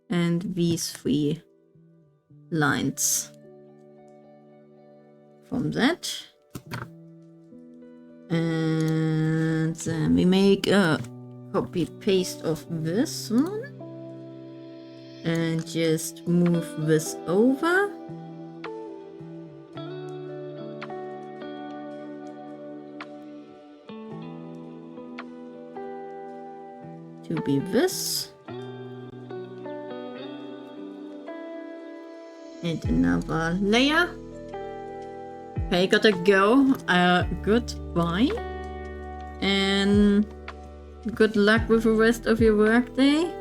and these 3 lines from that. And then we make a copy paste of this one. And just move this over. To be this. And another layer. Okay, gotta go. Goodbye. And good luck with the rest of your workday.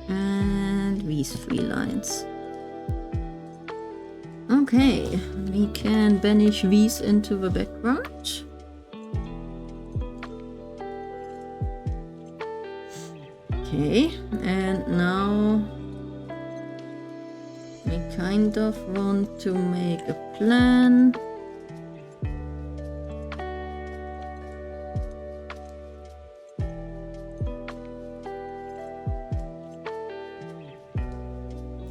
And these 3 lines. Okay, we can banish these into the background. Okay, and now we kind of want to make a plan.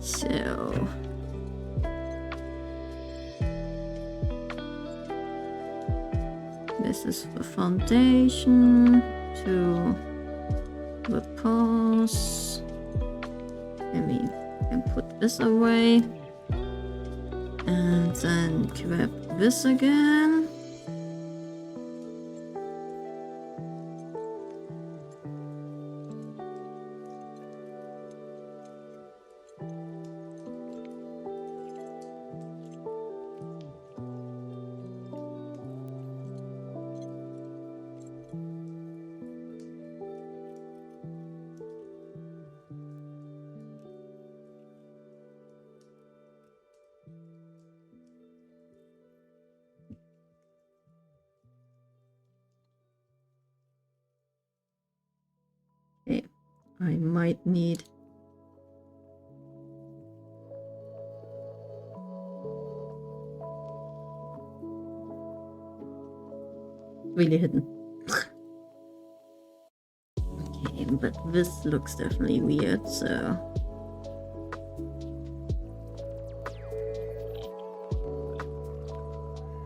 So this is the foundation to the paws, and we can put this away and then grab this again. Okay, I might need really hidden. Okay, but this looks definitely weird, so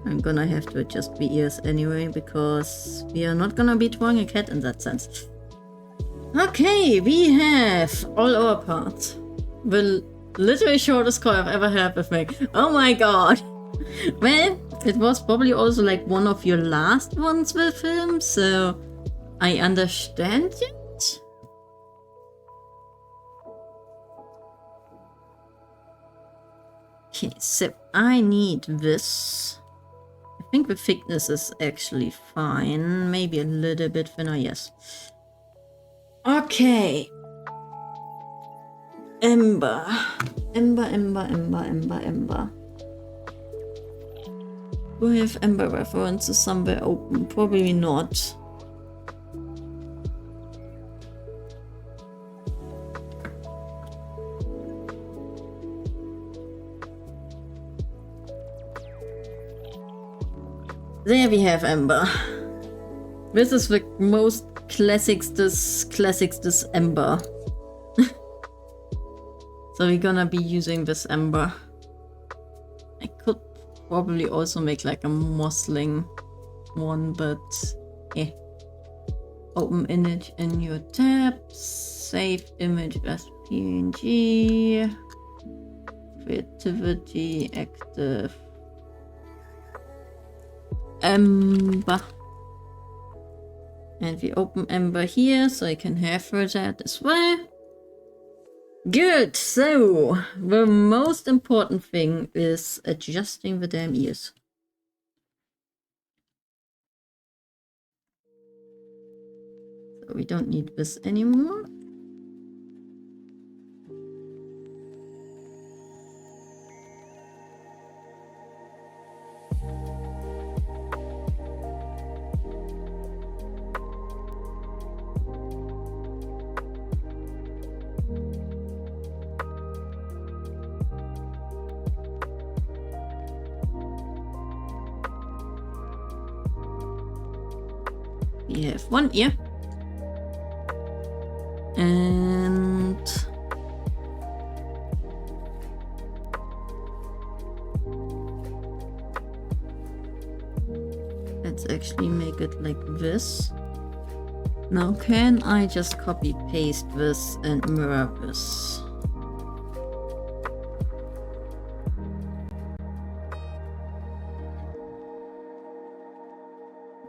I'm gonna have to adjust the ears anyway, because we are not gonna be drawing a cat in that sense. Okay, we have all our parts. The literally shortest call I've ever had with me. Oh my god! Well, it was probably also like one of your last ones with him, so I understand it. Okay, so I need this. I think the thickness is actually fine. Maybe a little bit thinner, yes. Okay. Ember. Ember. Do I have Ember references somewhere open? Probably not. There we have Ember. This is the most classics this Ember. So we're gonna be using this Ember. I could probably also make like a mossling one, but yeah. Open image in your tab, save image as PNG, Creativity, active. Ember. And we open Ember here, so I can have her that as well. Good, so the most important thing is adjusting the damn ears. So we don't need this anymore. We have one ear. And let's actually make it like this. Now can I just copy paste this and mirror this?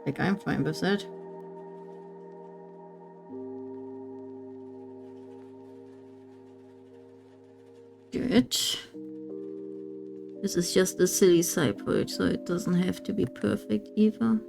Like I'm fine with that. Good. This is just a silly cyborg, so it doesn't have to be perfect either.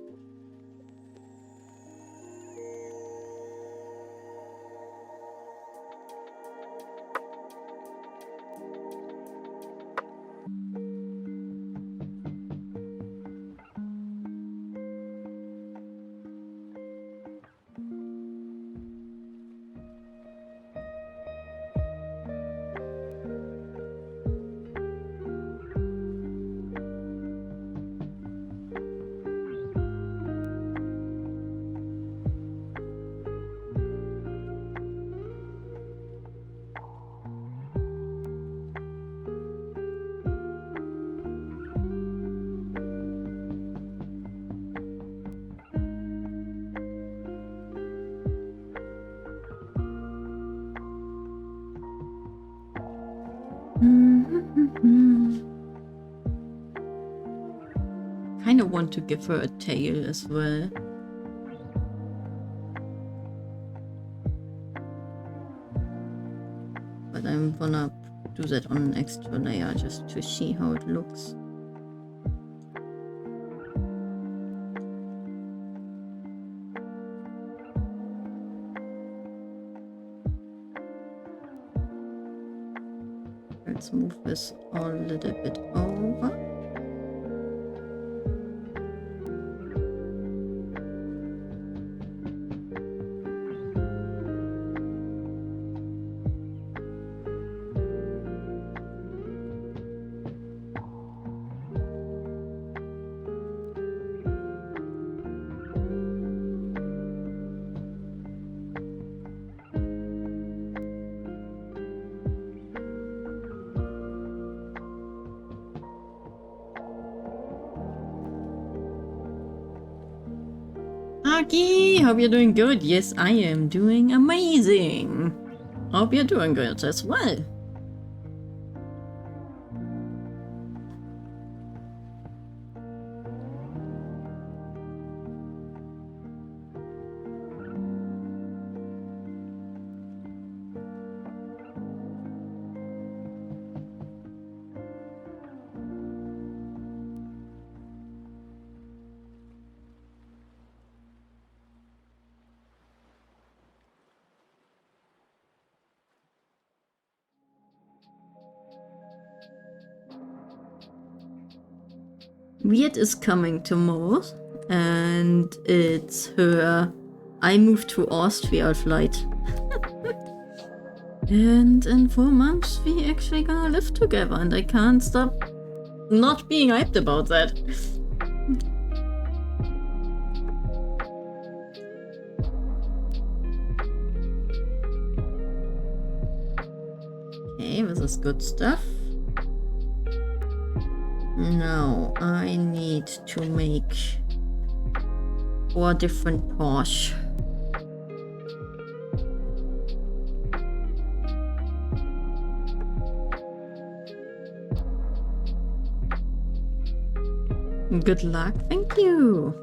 Kind of want to give her a tail as well. But I'm gonna do that on an extra layer just to see how it looks. Let's move this all a little bit over. Aki, hope you're doing good. Yes, I am doing amazing. Hope you're doing good as well. Weird is coming tomorrow, and it's her I moved to Austria flight. And in 4 months we actually gonna live together, and I can't stop not being hyped about that. Okay, this is good stuff. Now I need to make 4 different paws. Good luck. Thank you.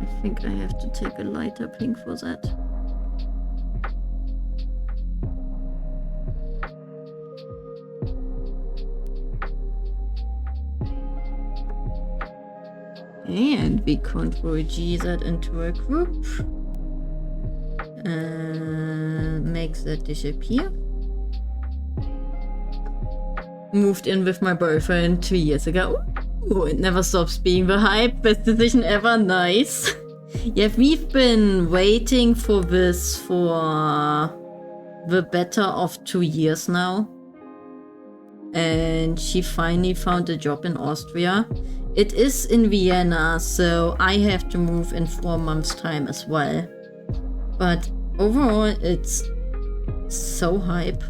I think I have to take a lighter pink for that. And we Ctrl G that into a group. Makes that disappear. Moved in with my boyfriend 2 years ago. Ooh, it never stops being the hype. Best decision ever. Nice. Yeah, we've been waiting for this for the better of 2 years now. And she finally found a job in Austria. It is in Vienna, so I have to move in 4 months' time as well. But overall, it's so hype.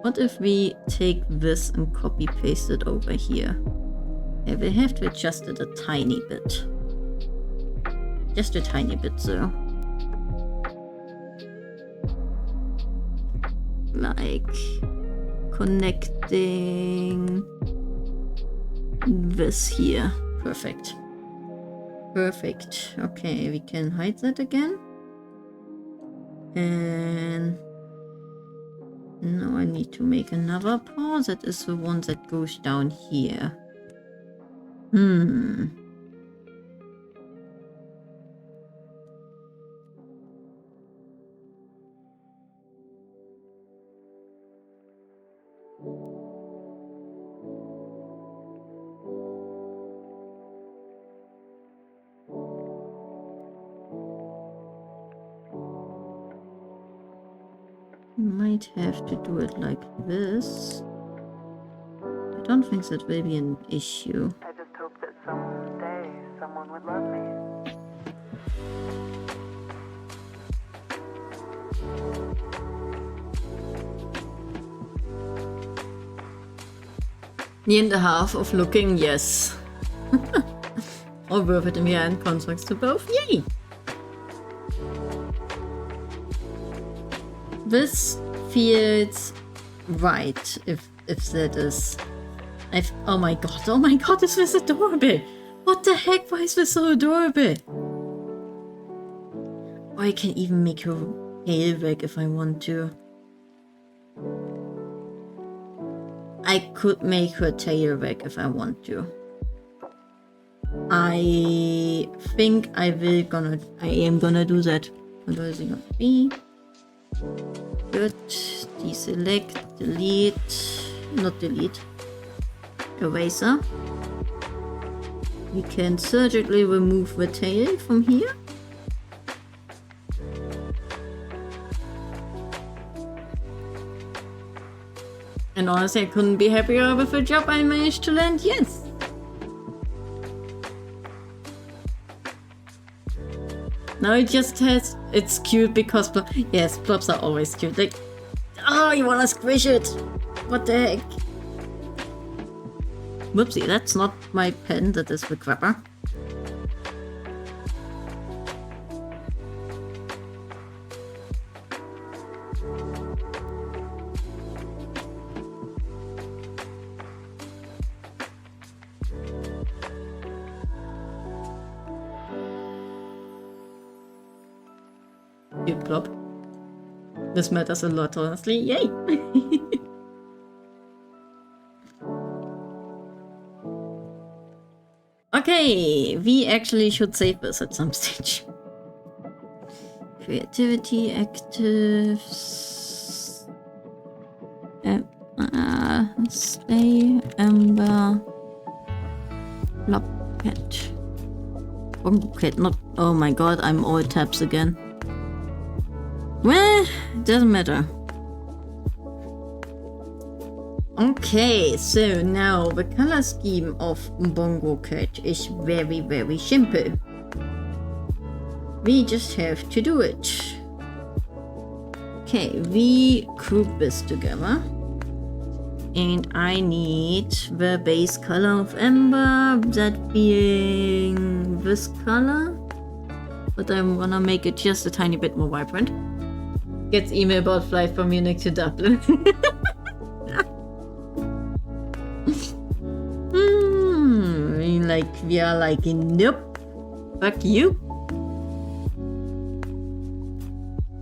What if we take this and copy paste it over here? Yeah, we have to adjust it a tiny bit. Just a tiny bit, so. Like connecting this here. Perfect. Perfect. Okay, we can hide that again. And now I need to make another paw. That is the one that goes down here. Might have to do it like this. I don't think that will be an issue. I just hope that someday someone would love me. Near in the half of looking, yes. All worth it in the end. Contracts to both. Yay! This feels right, if that is. Oh my god, this is adorable! What the heck, why is this so adorable? Or I can even make her hair back if I want to. I could make her tail back if I want to. I think I am gonna do that. Control B. Good. Deselect, delete, not delete. Eraser. We can surgically remove the tail from here. And honestly, I couldn't be happier with the job I managed to land, yes! Now it just has, it's cute because, yes, plops are always cute. Like, oh, you wanna squish it! What the heck? Whoopsie, that's not my pen, that is the grabber. Cute plop. This matters a lot, honestly. Yay! Okay, we actually should save this at some stage. Creativity, actives. Stay, Ember. Flopcat. Bongo cat, not. Oh my god, I'm all tabs again. Well, doesn't matter. Okay, so now the color scheme of Bongo Cat is very, very simple. We just have to do it. Okay, we group this together And I need the base color of Ember, that being this color. But I'm gonna make it just a tiny bit more vibrant. Gets email about flight from Munich to Dublin. We are like, nope. Fuck you.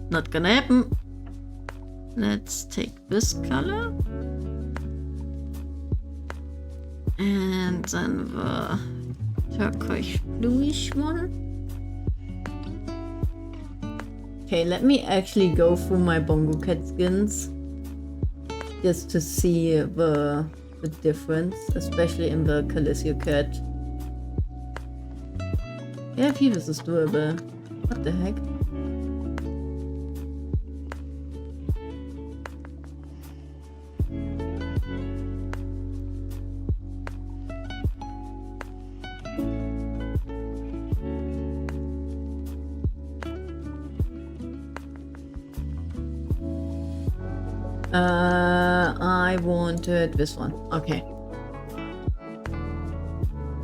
Not gonna happen. Let's take this color. And then the turquoise bluish one. Okay, let me actually go through my Bongo Cat skins. Just to see the difference, especially in the Calisio Cat. Yeah, I feel this is doable. What the heck? I wanted this one. Okay.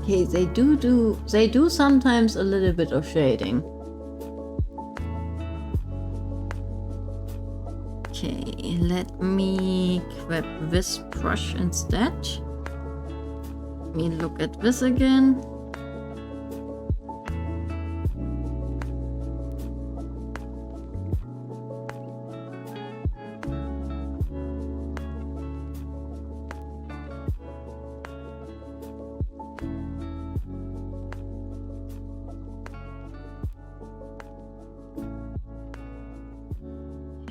Okay, they do sometimes a little bit of shading. Okay, let me grab this brush instead. Let me look at this again.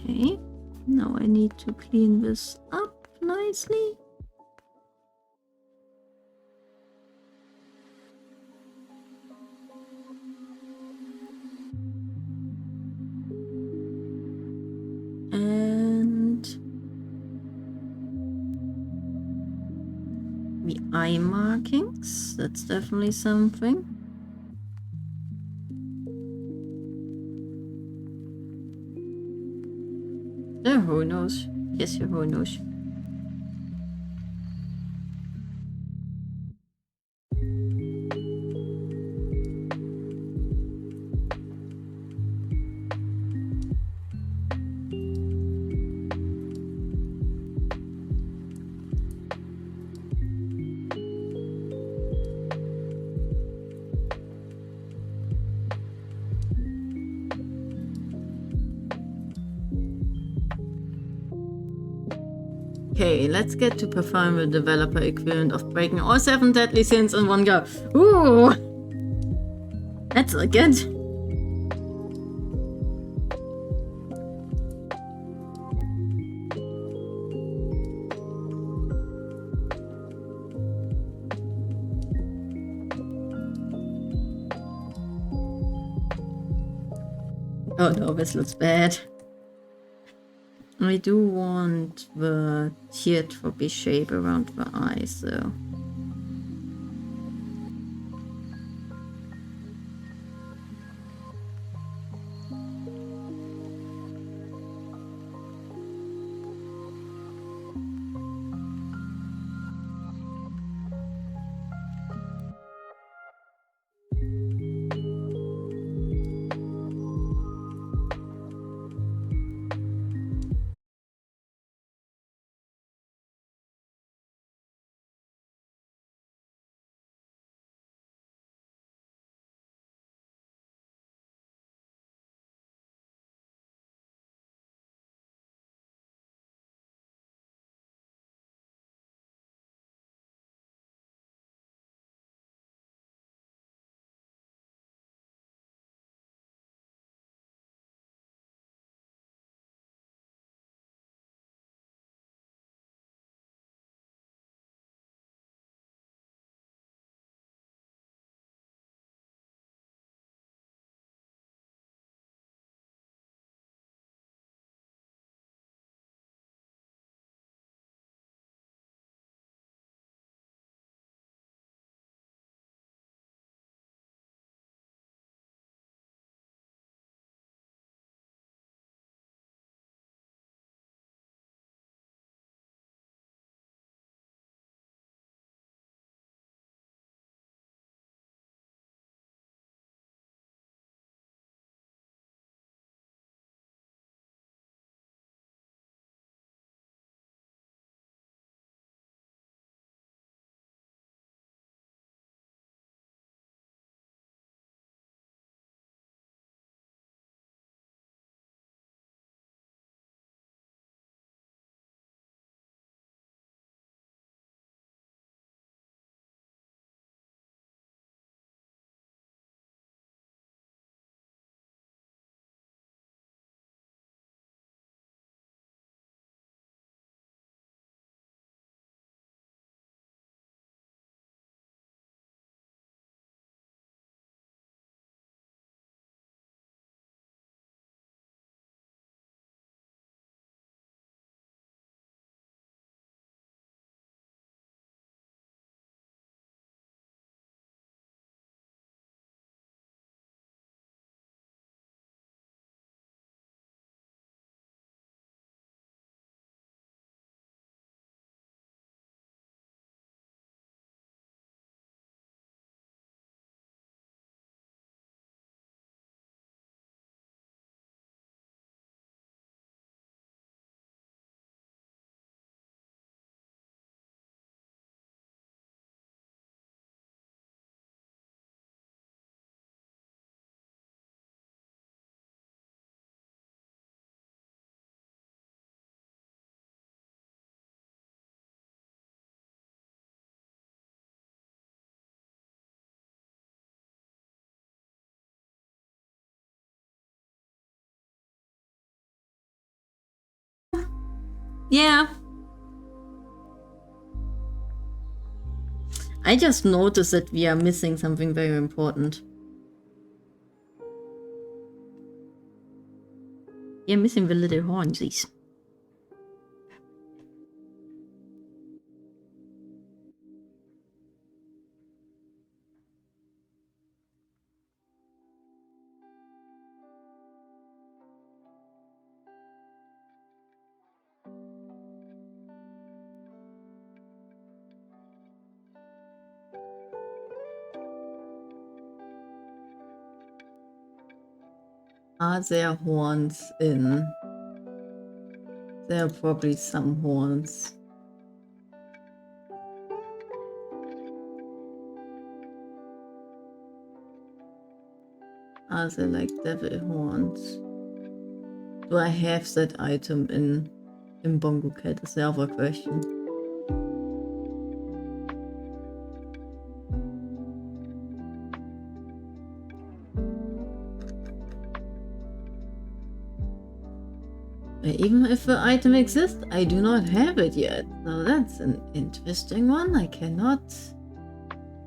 Okay, now I need to clean this up nicely. And the eye markings, that's definitely something. Who knows? Yes, who knows? Okay, let's get to perform the developer equivalent of breaking all 7 deadly sins in one go. Ooh! That's good. Oh no, this looks bad. I do want the teardrop shape around the eyes though. Yeah. I just noticed that we are missing something very important. We are missing the little hornsies. Are there horns in? There are probably some horns. Are there like devil horns? Do I have that item in Bongo Cat is the other question. Even if the item exists, I do not have it yet. So that's an interesting one. I cannot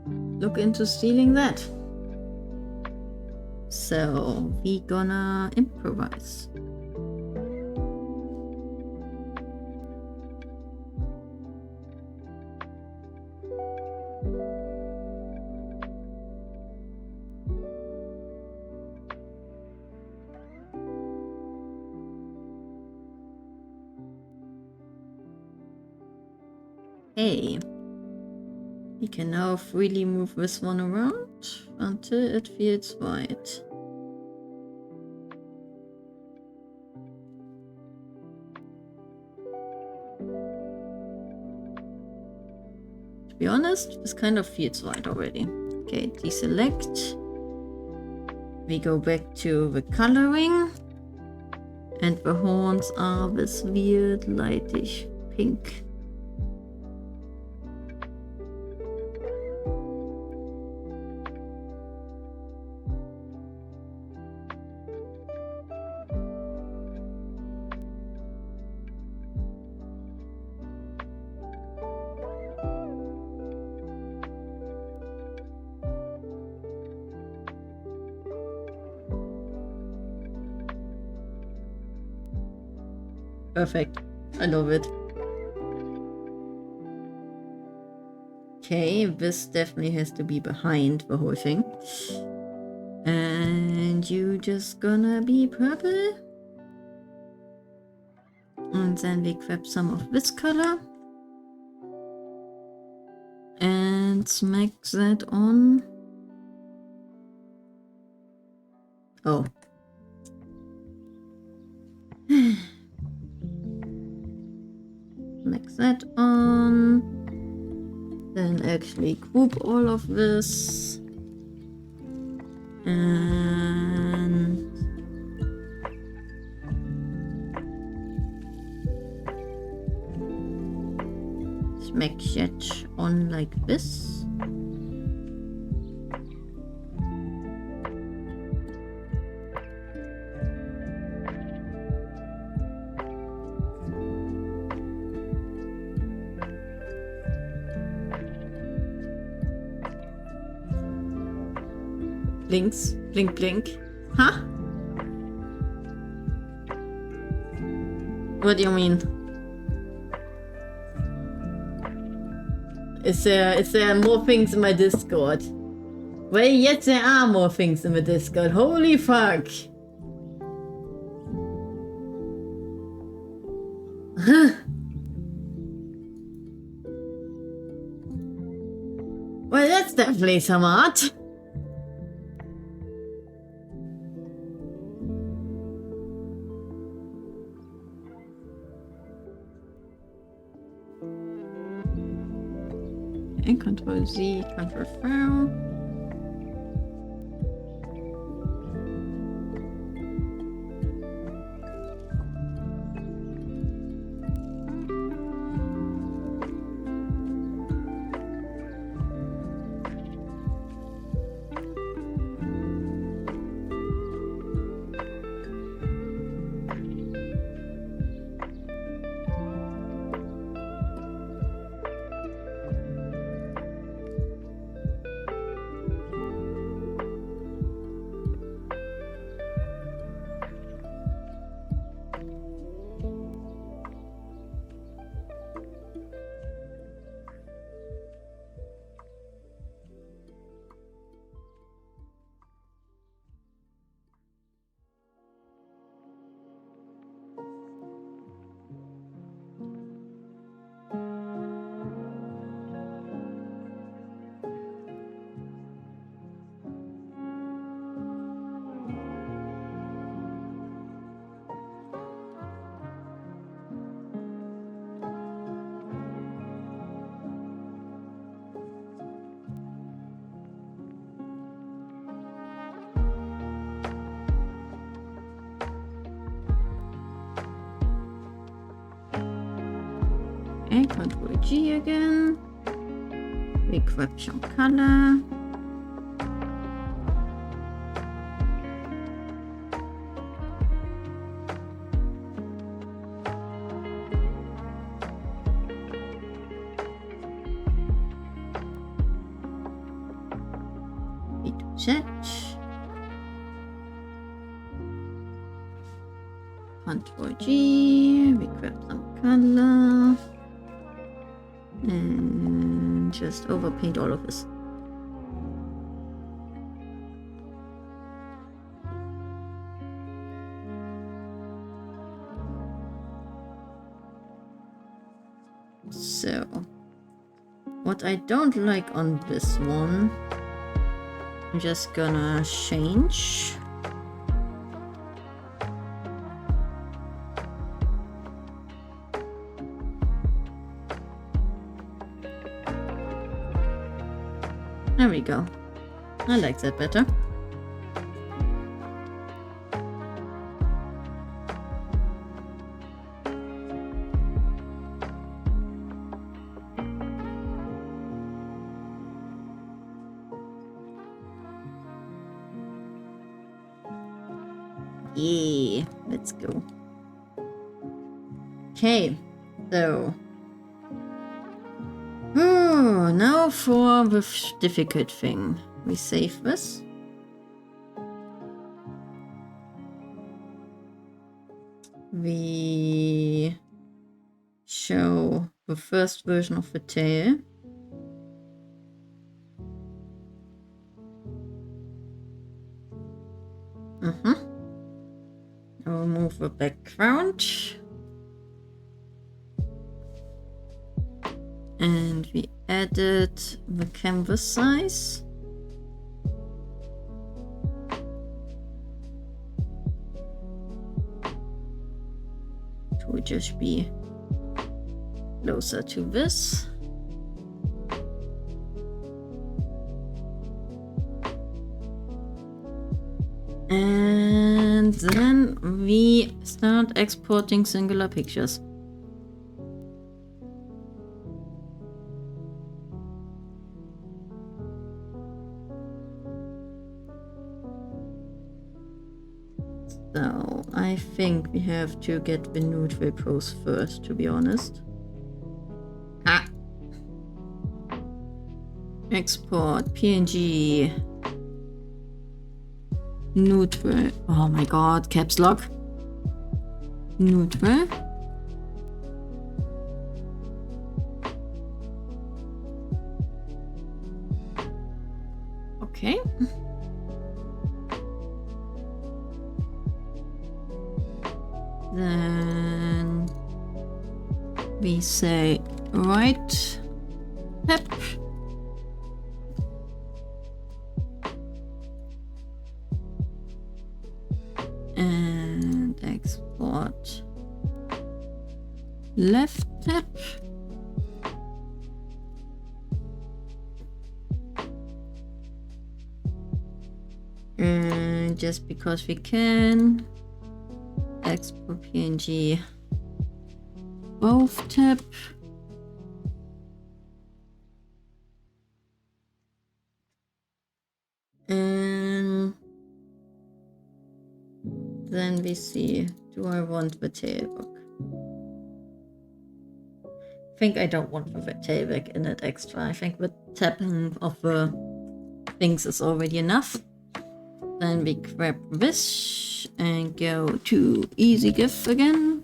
look into stealing that. So we gonna improvise. Hey, we can now freely move this one around until it feels right. To be honest, this kind of feels right already. Okay, deselect. We go back to the coloring. And the horns are this weird lightish pink. Perfect. I love it. Okay, this definitely has to be behind the whole thing. And you just gonna be purple. And then we grab some of this color. And smack that on. Oh. Smack that on. Then actually group all of this. And smack that on like this. Blinks, blink, blink. Huh? What do you mean? Is there more things in my Discord? Well, yes, there are more things in the Discord. Holy fuck! Well, that's definitely some art. And Control Z, Control V. Okay, Control G again. We grab some color. We do that. Control G, we grab some color and just overpaint all of this. So, what I don't like on this one, I'm just gonna change. There we go. I like that better. Yeah, let's go. Okay, so now for the difficult thing. We save this. We show the first version of the tail. I'll remove the background. And we added the canvas size. It will just be closer to this. And then we start exporting singular pictures. So I think we have to get the neutral pose first, to be honest. Export PNG neutral. Oh my god, caps lock. Neutral. Okay. Then we say right tap. And export left tap. And just because we can, export PNG both tap. And then we see, do I want the tailback? I think I don't want the tailback in it extra. I think the tapping of the things is already enough. Then we grab this and go to Easy GIF again.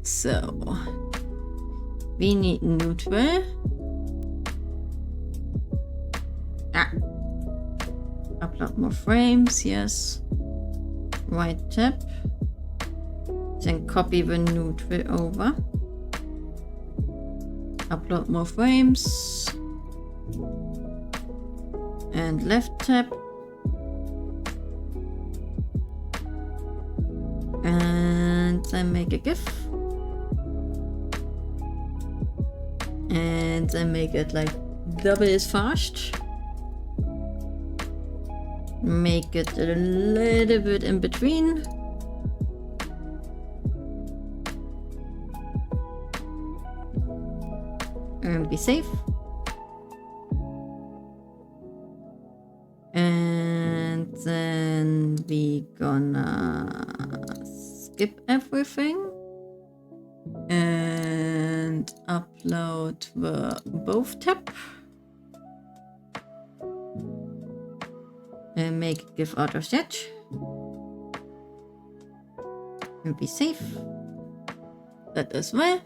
So we need neutral. Upload more frames, yes. Right tap. Then copy the neutral over. Upload more frames. And left tap. And then make a GIF. And then make it like double as fast. Make it a little bit in between. And be safe. And then we gonna skip everything and upload the both tab and make it give auto set and be safe. That as well.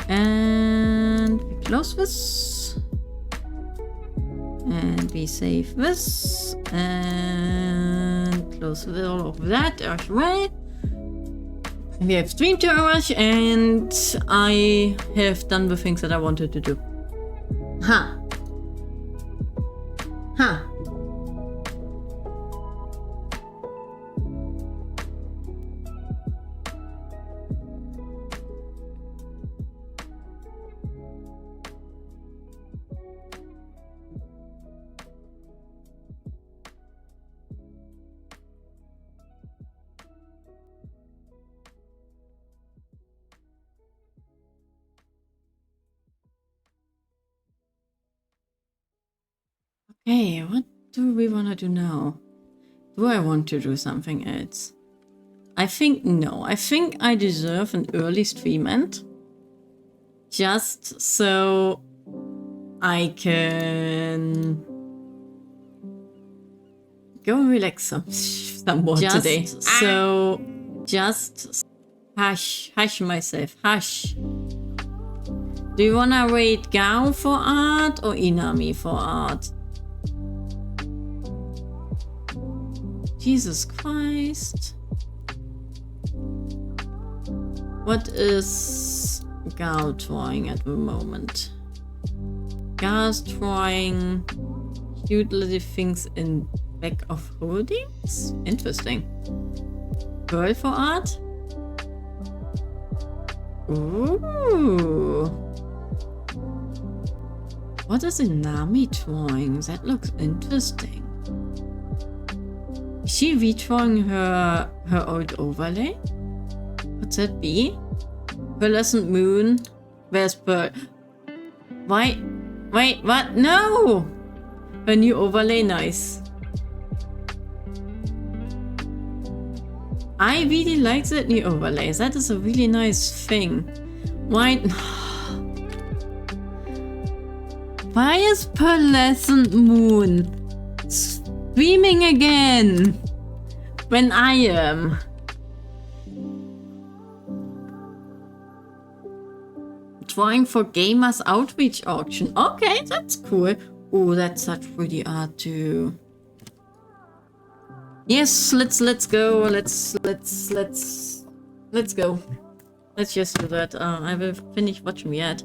And we close this. And we save this. And close all of that as well. We have streamed 2 hours and I have done the things that I wanted to do. Ha! Ha! Okay, what do we want to do now? Do I want to do something else? I think no. I think I deserve an early stream end. Just so I can go and relax some more today. So just hush myself. Hush. Do you want to rate Gao for art or Inami for art? Jesus Christ. What is Gao trying at the moment? Gao's trying cute little things in back of holdings? Interesting. Girl for art? Ooh. What is Inami drawing? That looks interesting. Is she redrawing her old overlay? Could that be? Pearlescent Moon. Where's Pearl? Why? Wait, what? No! Her new overlay, nice. I really like that new overlay. That is a really nice thing. Why? Why is Pearlescent Moon streaming again when I am? Trying for Gamers Outreach auction. Okay, that's cool. Oh, that's such pretty art too. Yes, let's go. Let's go. Let's just do that. I will finish watching yet.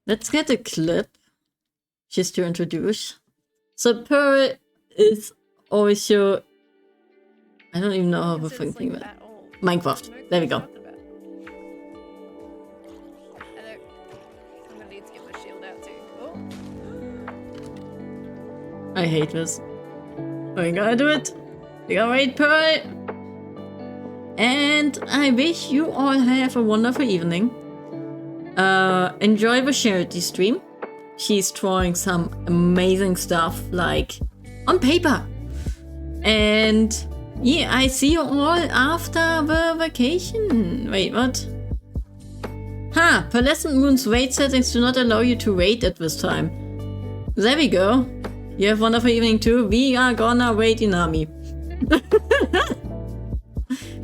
Let's get a clip just to introduce. So Pearl is also, I don't even know how we're thinking about Minecraft. There we go. I hate this. We gotta do it. We gotta wait, Pearl. And I wish you all have a wonderful evening. Enjoy the charity stream. She's drawing some amazing stuff, like on paper. And yeah, I see you all after the vacation. Wait, what? Ha! Pearlescent Moon's weight settings do not allow you to wait at this time. There we go. You have a wonderful evening too. We are gonna wait Inami.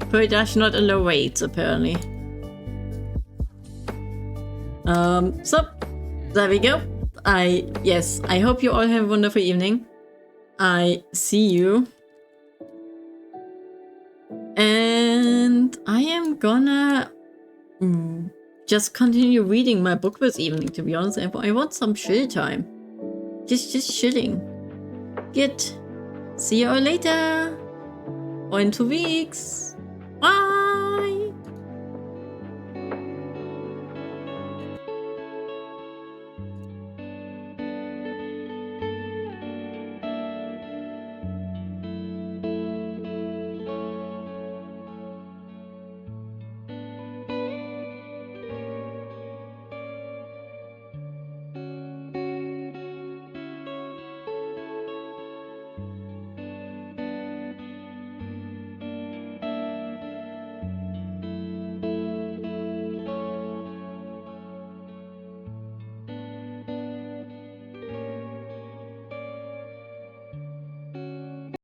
Pearl does not allow waits, apparently. So, there we go. Yes, I hope you all have a wonderful evening. I see you. And I am gonna just continue reading my book this evening, to be honest. I want some chill time. Just chilling. Good. See you all later. Or in 2 weeks. Bye.